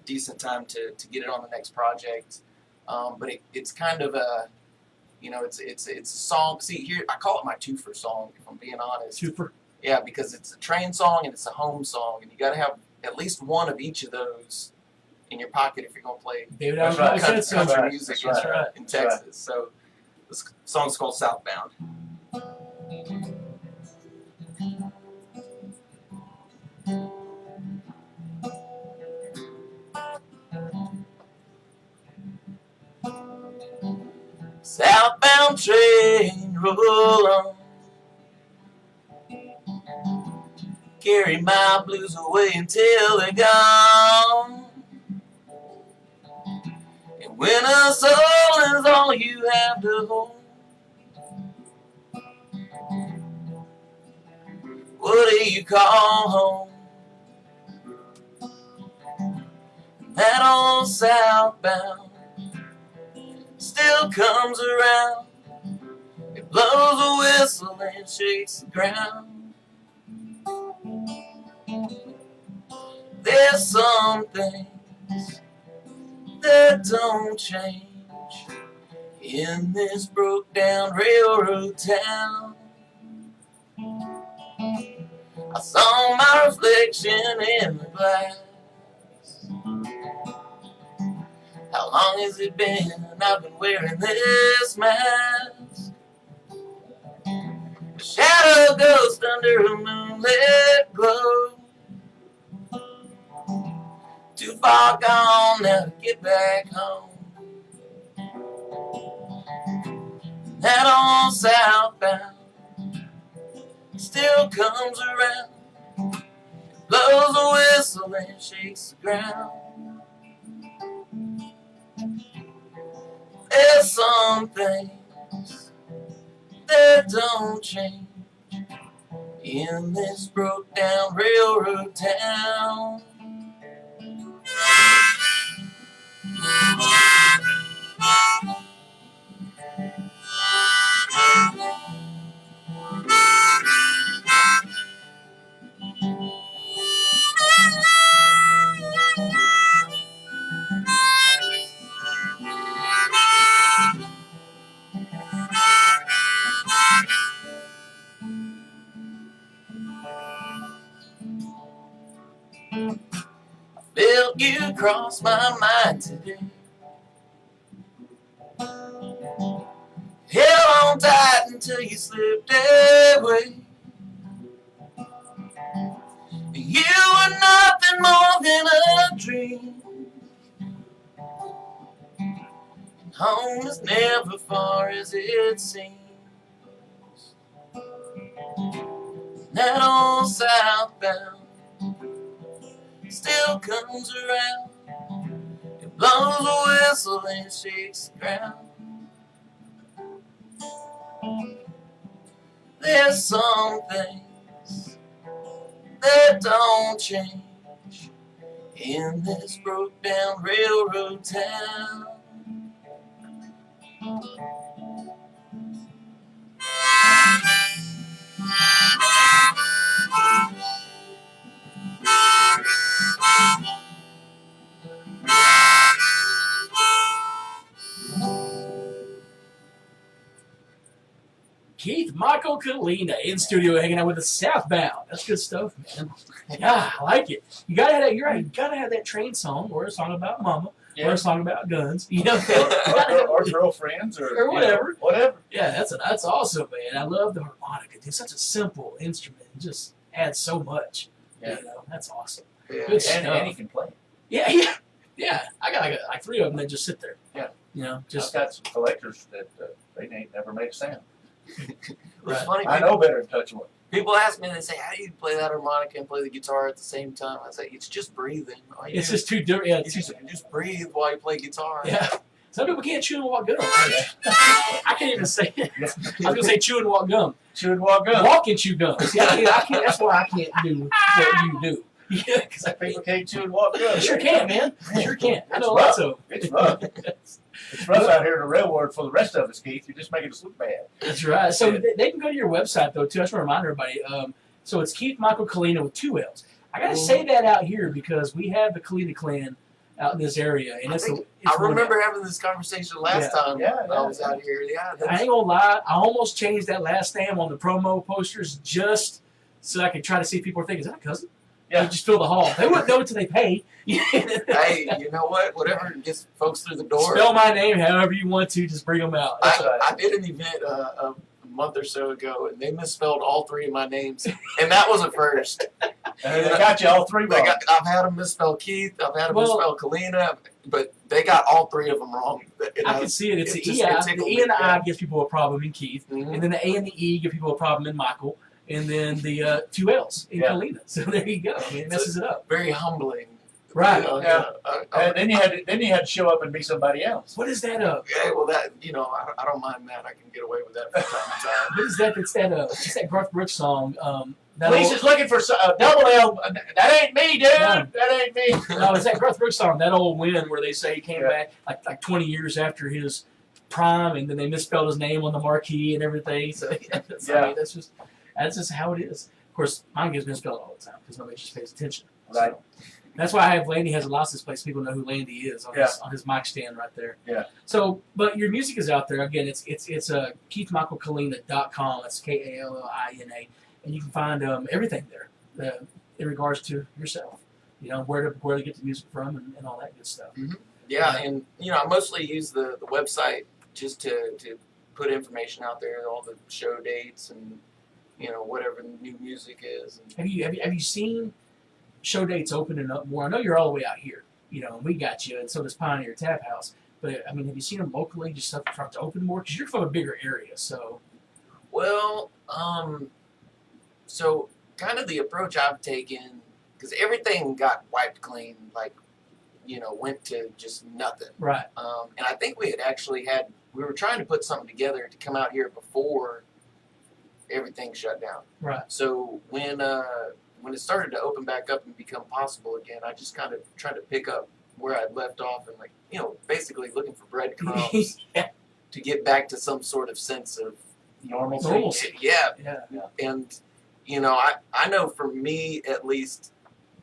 decent time to get it on the next project. But it's kind of a, it's a song. See, here I call it my twofer song, if I'm being honest. Super. Yeah, because it's a train song and it's a home song, and you got to have at least one of each of those in your pocket if you're going to play David That's Allen right. probably said country so. right. music That's right. in That's right. Texas. So this song's called Southbound. Southbound train, roll on. Carry my blues away until they're gone. And when a soul is all you have to hold, what do you call home? That old southbound still comes around. It blows a whistle and shakes the ground. There's some things that don't change in this broke down railroad town. I saw my reflection in the glass. How long has it been I've been wearing this mask? A shadow ghost under a moonlit glow. Too far gone now to get back home. That old southbound still comes around, blows a whistle and shakes the ground. There's some things that don't change in this broke down railroad town. Felt you cross my mind today. Held on tight until you slipped away. You were nothing more than a dream. And home is never far as it seems. That old southbound still comes around. It blows a whistle and shakes the ground. There's some things that don't change in this broke down railroad town. Keith Michael Kalina in studio hanging out with the Southbound. That's good stuff, man. Yeah, I like it. You gotta have that. You're right. You gotta have that train song or a song about mama or a song about guns. You know, or girlfriends or whatever. Whatever. Yeah, that's awesome, man. I love the harmonica. It's such a simple instrument. It just adds so much. Yeah. You know, that's awesome. Yeah. Good stuff. And he can play. Yeah. I got like 3 of them that just sit there. Yeah. You know, Just just got some collectors that they ain't never make a sound. It's funny. I know better than touch one. People ask me, and they say, "How do you play that harmonica and play the guitar at the same time?" I say, "It's just breathing. All you it's do just too different. Yeah, is you just breathe while you play guitar." yeah. Some people can't chew and walk gum. I can't even say it. I was gonna say chew and walk gum. Chew and walk up. Walk and chew gum. See, I can't. That's why I can't do what you do. Yeah, because I People can't chew and walk up. sure can, man. Sure can. I know It's lots of. It's rough. It's rough out here in the railroad for the rest of us, Keith. You're just making us look bad. That's right. So they can go to your website though too. I just want to remind everybody. So it's Keith Michael Kalina with 2 L's. I gotta say that out here because we have the Kalina clan out in this area, and it's I remember having this conversation last time Yeah, I was out here. Yeah, I ain't gonna lie. I almost changed that last name on the promo posters just so I could try to see if people are thinking, "Is that a cousin?" Yeah. They just fill the hall. They wouldn't know until they pay. hey, you know what? Whatever gets folks through the door. Spell my name however you want to. Just bring them out. I did an event a month or so ago, and they misspelled all 3 of my names, and that was a first. And they got you all 3 wrong. I've had them misspell Keith. I've had them misspell Kalina, but they got all 3 of them wrong. I can see it. It's the just- E. it The tickled E me, and the I yeah. gives people a problem in Keith, Mhm. and then the A and the E give people a problem in Michael, and then the 2 L's in Yeah. Kalina. So there you go. I mean, it messes it up. Very humbling. Right. You know, Yeah. I- And then you had to show up and be somebody else. What is that? yeah, well, that I don't mind that. I can get away with that from time to time. What is that? It's that. It's that Garth Brooks song. That Police old, is looking for a double L. That ain't me, dude. No. That ain't me. no, it's that Garth Brooks song. That old win where they say he came back like 20 years after his prime, and then they misspelled his name on the marquee and everything. So I mean, that's just how it is. Of course, mine gets misspelled all the time because nobody just pays attention. Right. So, that's why I have Landy has a license plate so people know who Landy is on his mic stand right there. Yeah. So, but your music is out there. Again, it's KeithMichaelKalina.com. It's KALLINA. And you can find everything there in regards to yourself. You know, where to get the music from and all that good stuff. Yeah, and I mostly use the website just to put information out there, all the show dates and whatever the new music is. And Have you seen show dates opening up more? I know you're all the way out here, and we got you, and so does Pioneer Tap House. But I mean, have you seen them locally just start to open more? Because you're from a bigger area, so. Well, so kind of the approach I've taken, because everything got wiped clean, like, went to just nothing. Right. And I think we were trying to put something together to come out here before everything shut down. Right. So when it started to open back up and become possible again, I just kind of tried to pick up where I'd left off and basically looking for breadcrumbs Yeah. to get back to some sort of sense of Normalcy. Yeah. Yeah. And I know for me at least,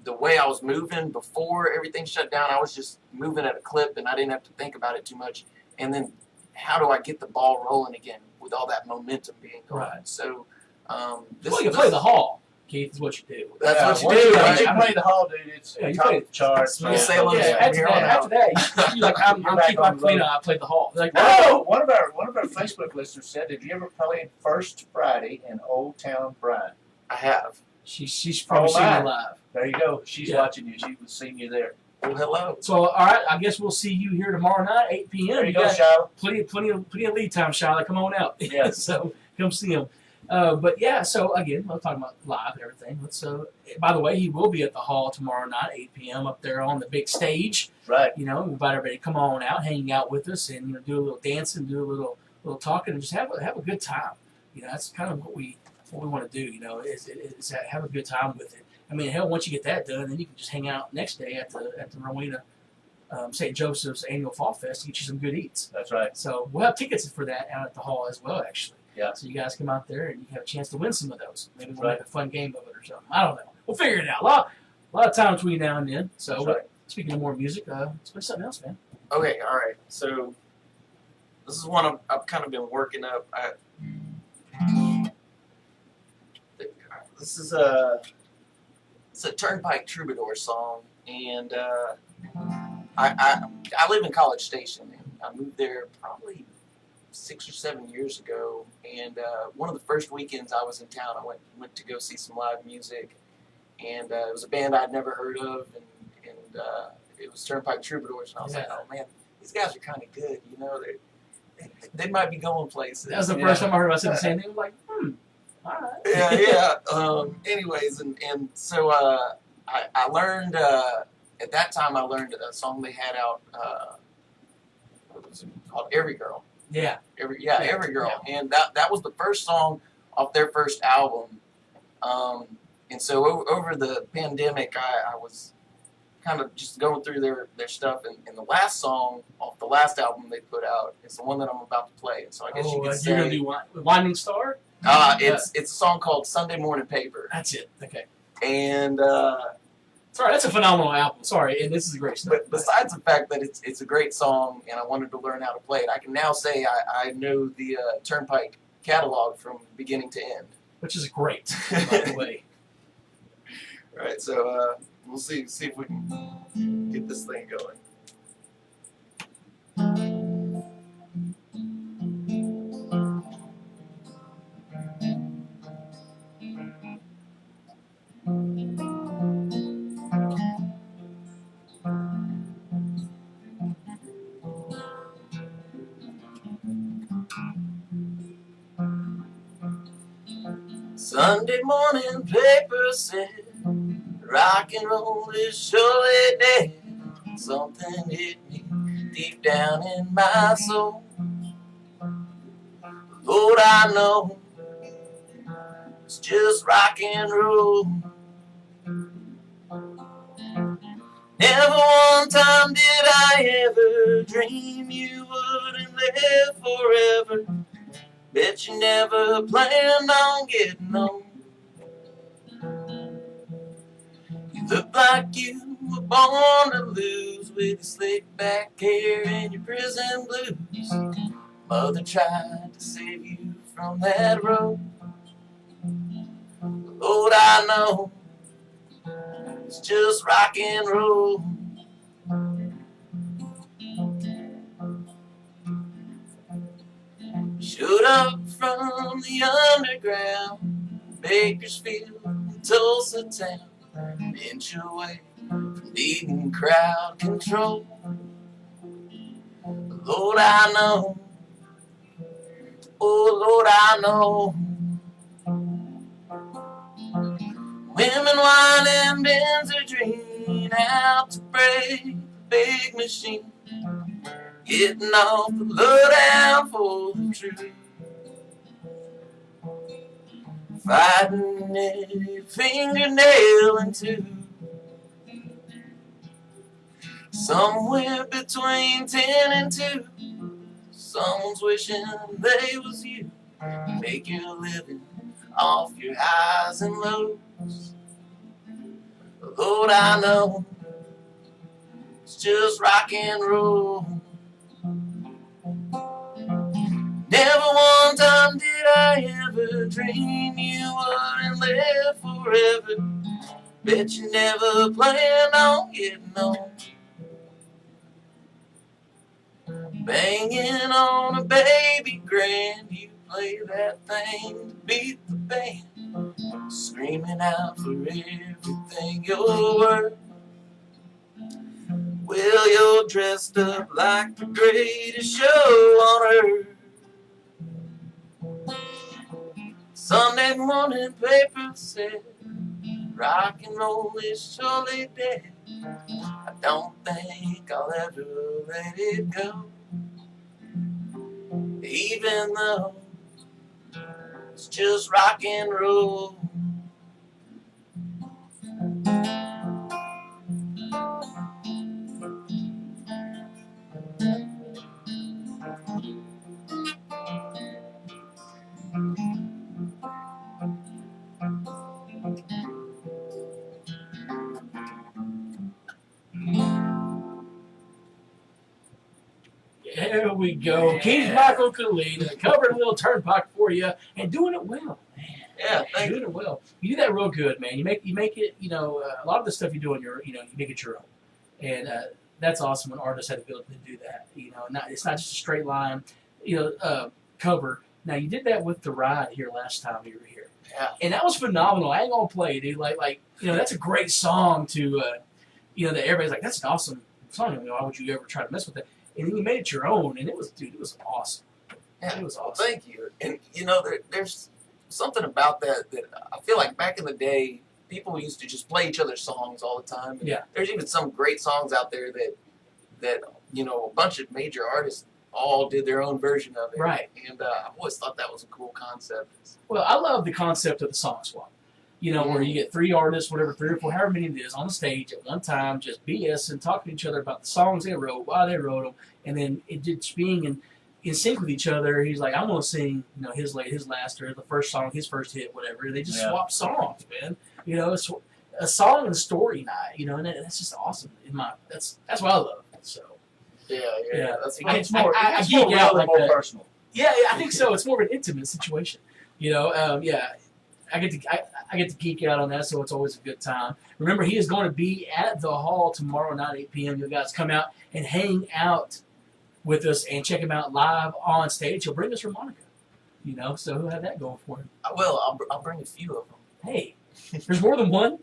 the way I was moving before everything shut down, I was just moving at a clip and I didn't have to think about it too much. And then how do I get the ball rolling again with all that momentum being going? Right. So You play the hall, Keith, is what you do. That's what once you do, Once right? you play the hall, dude, it's Yeah, you top play of the charts. Smooth sailing Yeah, from after here on that, out. you're like, I'm You're back Keith on the road. Michaelina, I played the hall. They're like, No, one of our Facebook listeners said, "Did you ever play First Friday in Old Town Bryan?" I have. She's probably seen my. you live. There you go. She's Yeah. watching you. She was seeing you there. Well, hello. So, all right, I guess we'll see you here tomorrow night, 8 p.m. There you go, got Shiloh. plenty of lead time, Shiloh. Come on out. Yeah. So come see him. But yeah, so again, we're talking about live and everything. Let's. By the way, he will be at the hall tomorrow night, 8 p.m. up there on the big stage. Right. We invite everybody to come on out, hang out with us, and do a little dancing, do a little talking, and just have a good time. That's kind of what we want to do. Is have a good time with it. I mean, hell, once you get that done, then you can just hang out next day at the Rowena St. Joseph's annual Fall Fest and get you some good eats. That's right. So we'll have tickets for that out at the hall as well, actually. Yeah. So you guys come out there and you have a chance to win some of those. Maybe we'll Right. make a fun game of it or something. I don't know. We'll figure it out. A lot of time between now and then. So That's right. speaking of more music, let's play something else, man. Okay, all right. So this is one I've kind of been working up. This is it's a Turnpike Troubadour song, and I live in College Station, and I moved there probably 6 or 7 years ago. And one of the first weekends I was in town, I went to go see some live music, and it was a band I'd never heard of, and it was Turnpike Troubadours, and I was like, oh man, these guys are kind of good, you know, they might be going places. That was the first time I heard about the same thing. I was like, all right. Yeah. Anyways, and so I learned at that time I learned a song they had out. What was it called? Every Girl. Yeah. Every Girl, and that was the first song off their first album. And so over the pandemic, I was kind of just going through their stuff, and the last song off the last album they put out is the one that I'm about to play. And so I guess you could say you're gonna do Winding Star. it's a song called Sunday Morning Paper. That's it. Okay. And sorry, that's a phenomenal album. Sorry, and this is a great stuff. but besides the fact that it's a great song, and I wanted to learn how to play it, I can now say I know the Turnpike catalog from beginning to end. Which is great, by the way. Right, so we'll see if we can get this thing going. Sunday morning paper said rock and roll is surely dead. Something hit me deep down in my soul. Lord, I know it's just rock and roll. Never one time did I ever dream you wouldn't live forever. Bet you never planned on getting old. You look like you were born to lose, with your slick back hair and your prison blues. Mother tried to save you from that road. Lord, I know it's just rock and roll. Showed up from the underground, Bakersfield and Tulsa town, inch away from needing crowd control. Lord, I know, oh Lord, I know. Women, wine, and Benzodrine out to break the big machine, getting off the lowdown for the truth, fighting every fingernail and tooth. Somewhere between 10 and 2, someone's wishing they was you. Make your living off your highs and lows. Lord, I know it's just rock and roll. Never one time did I ever dream you wouldn't live forever. Bet you never planned on getting old. Banging on a baby grand, you play that thing to beat the band, screaming out for everything you're worth. Well, you're dressed up like the greatest show on earth. Sunday morning paper said rock and roll is surely dead. I don't think I'll ever let it go, even though it's just rock and roll. we go. Keith Michael Kalina covering a little turnpike for you and doing it well. Yeah, thank Doing it well. You do that real good, man. You make it. You know, a lot of the stuff you do on your, you make it your own, and that's awesome when artists have the ability to do that. You know, it's not just a straight line, cover. Now you did that with The Ride here last time you were here, Yeah. and that was phenomenal. I ain't gonna play, dude. Like that's a great song to, that everybody's like, that's an awesome song. Why would you ever try to mess with it? And then you made it your own, and it was awesome. Yeah, it was well, awesome. thank you. And there's something about that I feel like back in the day, people used to just play each other's songs all the time. And Yeah. There's even some great songs out there that a bunch of major artists all did their own version of it. Right. And I've always thought that was a cool concept. Well, I love the concept of the song swap. Where you get 3 artists, whatever, 3 or 4, however many it is, on the stage at one time, just BS and talking to each other about the songs they wrote, why they wrote them, and then it just being in sync with each other. He's like, I'm gonna sing, his last or the first song, his first hit, whatever. They just swap songs, man. It's a song and a story night. And that's just awesome. That's what I love. So Yeah. That's It's more I more geek out real and like more that. personal. yeah, I think so. It's more of an intimate situation. I get to geek out on that, so it's always a good time. Remember, he is going to be at the hall tomorrow night, 8 p.m. You guys come out and hang out with us and check him out live on stage. He'll bring us harmonica, so he'll have that going for him. I will. I'll bring a few of them. Hey, there's more than one.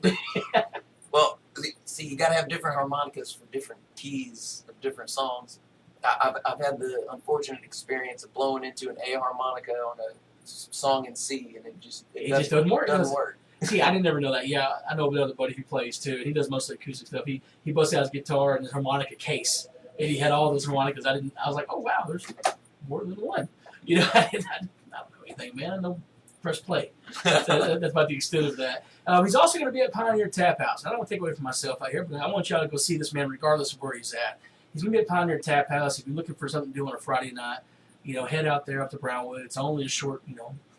Well, see, you got to have different harmonicas for different keys of different songs. I've had the unfortunate experience of blowing into an A harmonica on a song in C, and it just doesn't work. Doesn't work. See, I didn't never know that. Yeah, I know another buddy who plays too, and he does mostly acoustic stuff. He busts out his guitar and his harmonica case, and he had all those harmonicas. I was like, oh wow, there's more than one. I don't know anything, man. I know press play. That's about the extent of that. He's also going to be at Pioneer Tap House. I don't want to take away from myself out here, but I want y'all to go see this man regardless of where he's at. He's going to be at Pioneer Tap House. If you're looking for something to do on a Friday night, head out there up to Brownwood. It's only a short,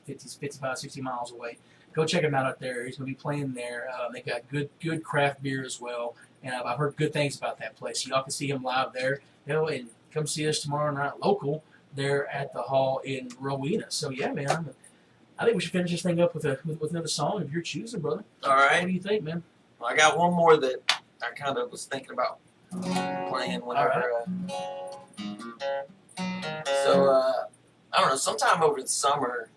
55, 60 miles away. Go check him out there. He's going to be playing there. They got good craft beer as well, and I've heard good things about that place. Y'all can see him live there. And come see us tomorrow night local there at the hall in Rowena. So yeah, man, I think we should finish this thing up with another song of your choosing, brother. All right. What do you think, man? Well, I got one more that I kind of was thinking about playing whenever. I don't know. Sometime over the summer,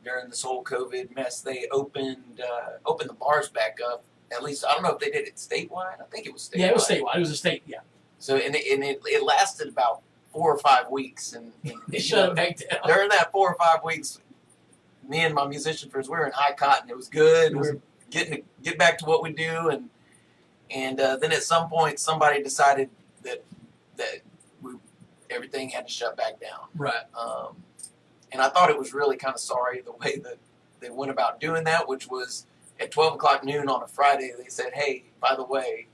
during this whole COVID mess, they opened the bars back up. At least I don't know if they did it statewide. I think it was statewide. Yeah, it was statewide. It was a state. Yeah. So it lasted about 4 or 5 weeks, and They shut it back down. during that 4 or 5 weeks, me and my musician friends, we were in high cotton. It was good. We were get back to what we do, and then at some point somebody decided that everything had to shut back down. Right. And I thought it was really kind of sorry the way that they went about doing that, which was at 12 o'clock noon on a Friday, they said, hey, by the way,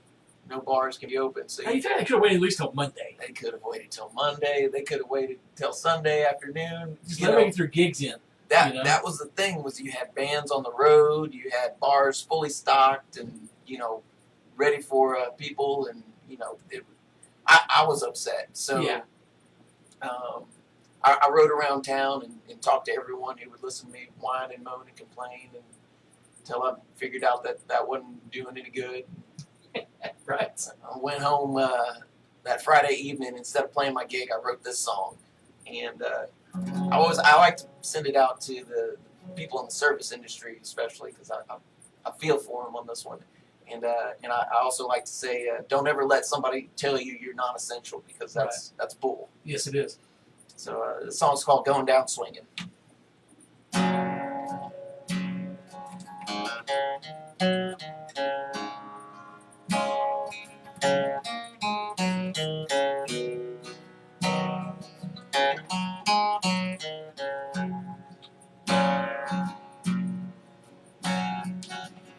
no bars can be open. So How you think they could have waited at least till Monday? they could have waited till Monday. They could have waited till Sunday afternoon. Just let them make it through gigs in. That was the thing, was you had bands on the road, you had bars fully stocked and, ready for people, and, I was upset. So Yeah. I rode around town and talked to everyone who would listen to me whine and moan and complain until I figured out that wasn't doing any good. Right. I went home that Friday evening. Instead of playing my gig, I wrote this song, and I like to send it out to the people in the service industry, especially because I feel for them on this one, and I also like to say, don't ever let somebody tell you you're non-essential, because that's bull. Yes, it is. So the song's called "Going Down Swinging."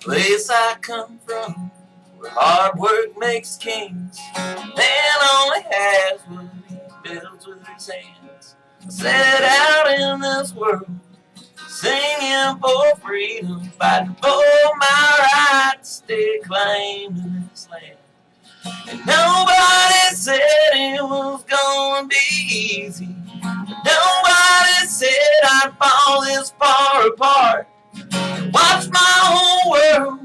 Place I come from, where hard work makes kings, man only has what he builds with his hands. I set out in this world, singing for freedom, fighting for my right to stay claimed in this land. And nobody said it was gonna be easy. Nobody said I'd fall this far apart. Watch my whole world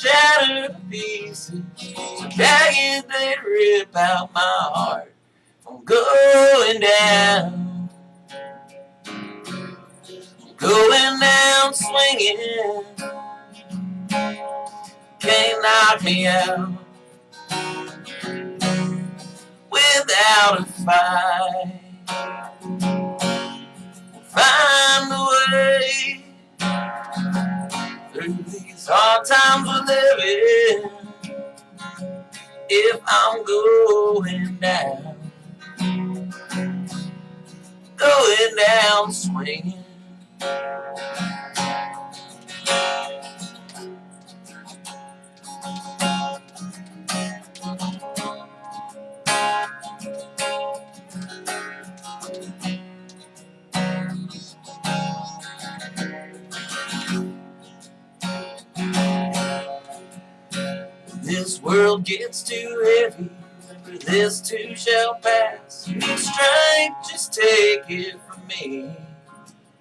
shatter to pieces. So jagged they rip out my heart from going down. Going down swinging. Can't knock me out without a fight. Find a way through these hard times we're living. If I'm going down swinging. This world gets too heavy, for this too shall pass. You need strength, just take it from me.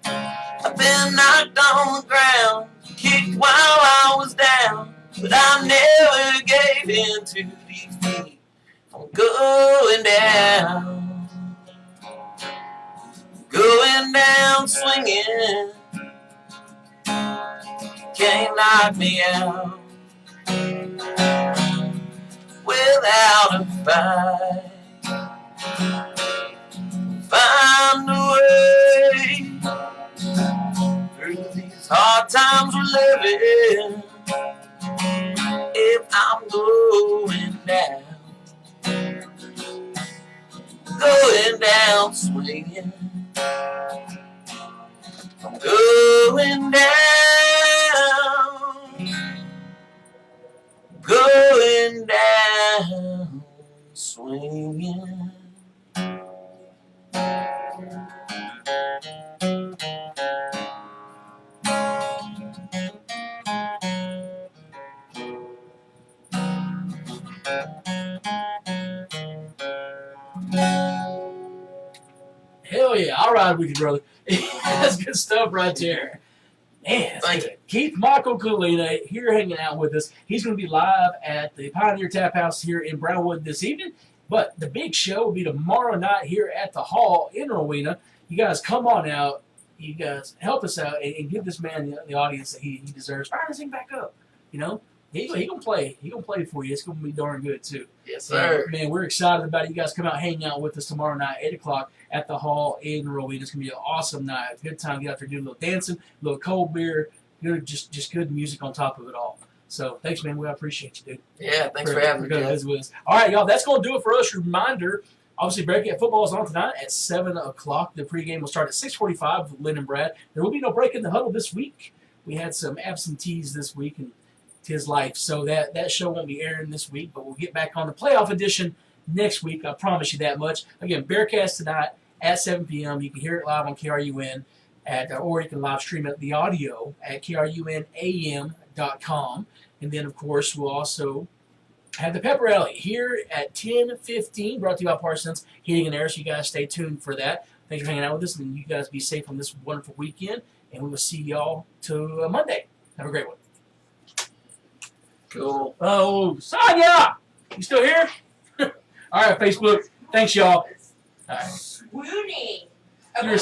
I've been knocked on the ground, kicked while I was down, but I never gave in to defeat. I'm going down swinging. Can't knock me out without a fight. Find a way through these hard times we're living. If I'm going down swinging. I'm going down swinging. Hell yeah, I'll ride with you, brother. That's good stuff right there. Man, Thank you. Keith Michael Kalina here hanging out with us. He's going to be live at the Pioneer Tap House here in Brownwood this evening. But the big show will be tomorrow night here at the Hall in Rowena. You guys come on out. You guys help us out and give this man the audience that he deserves. Fire this thing back up. You know, he gonna play. He gonna play for you. It's gonna be darn good too. Yes, sir. Man, we're excited about it. You guys come out, hang out with us tomorrow night, 8 o'clock at the Hall in Rowena. It's going to be an awesome night. Good time. Get out there, do a little dancing, a little cold beer, just good music on top of it all. So thanks, man. We appreciate you, dude. Yeah, thanks for having me, coming Jeff. visit with us. All right, y'all. That's going to do it for us. Reminder, obviously, Bearcat football is on tonight at 7 o'clock. The pregame will start at 6:45 with Lynn and Brad. There will be no break in the huddle this week. We had some absentees this week, and tis life. So that show won't be airing this week, but we'll get back on the playoff edition next week. I promise you that much. Again, Bearcats tonight at 7 p.m. You can hear it live on KRUN, or you can live stream it, the audio, at krunam.com. And then, of course, we'll also have the pep rally here at 10:15, brought to you by Parsons Heating and Air. So you guys stay tuned for that. Thanks for hanging out with us, and you guys be safe on this wonderful weekend. And we will see y'all till Monday. Have a great one. Cool. Oh, Sonia! You still here? All right, Facebook. Thanks, y'all. All right. Swooning. You're-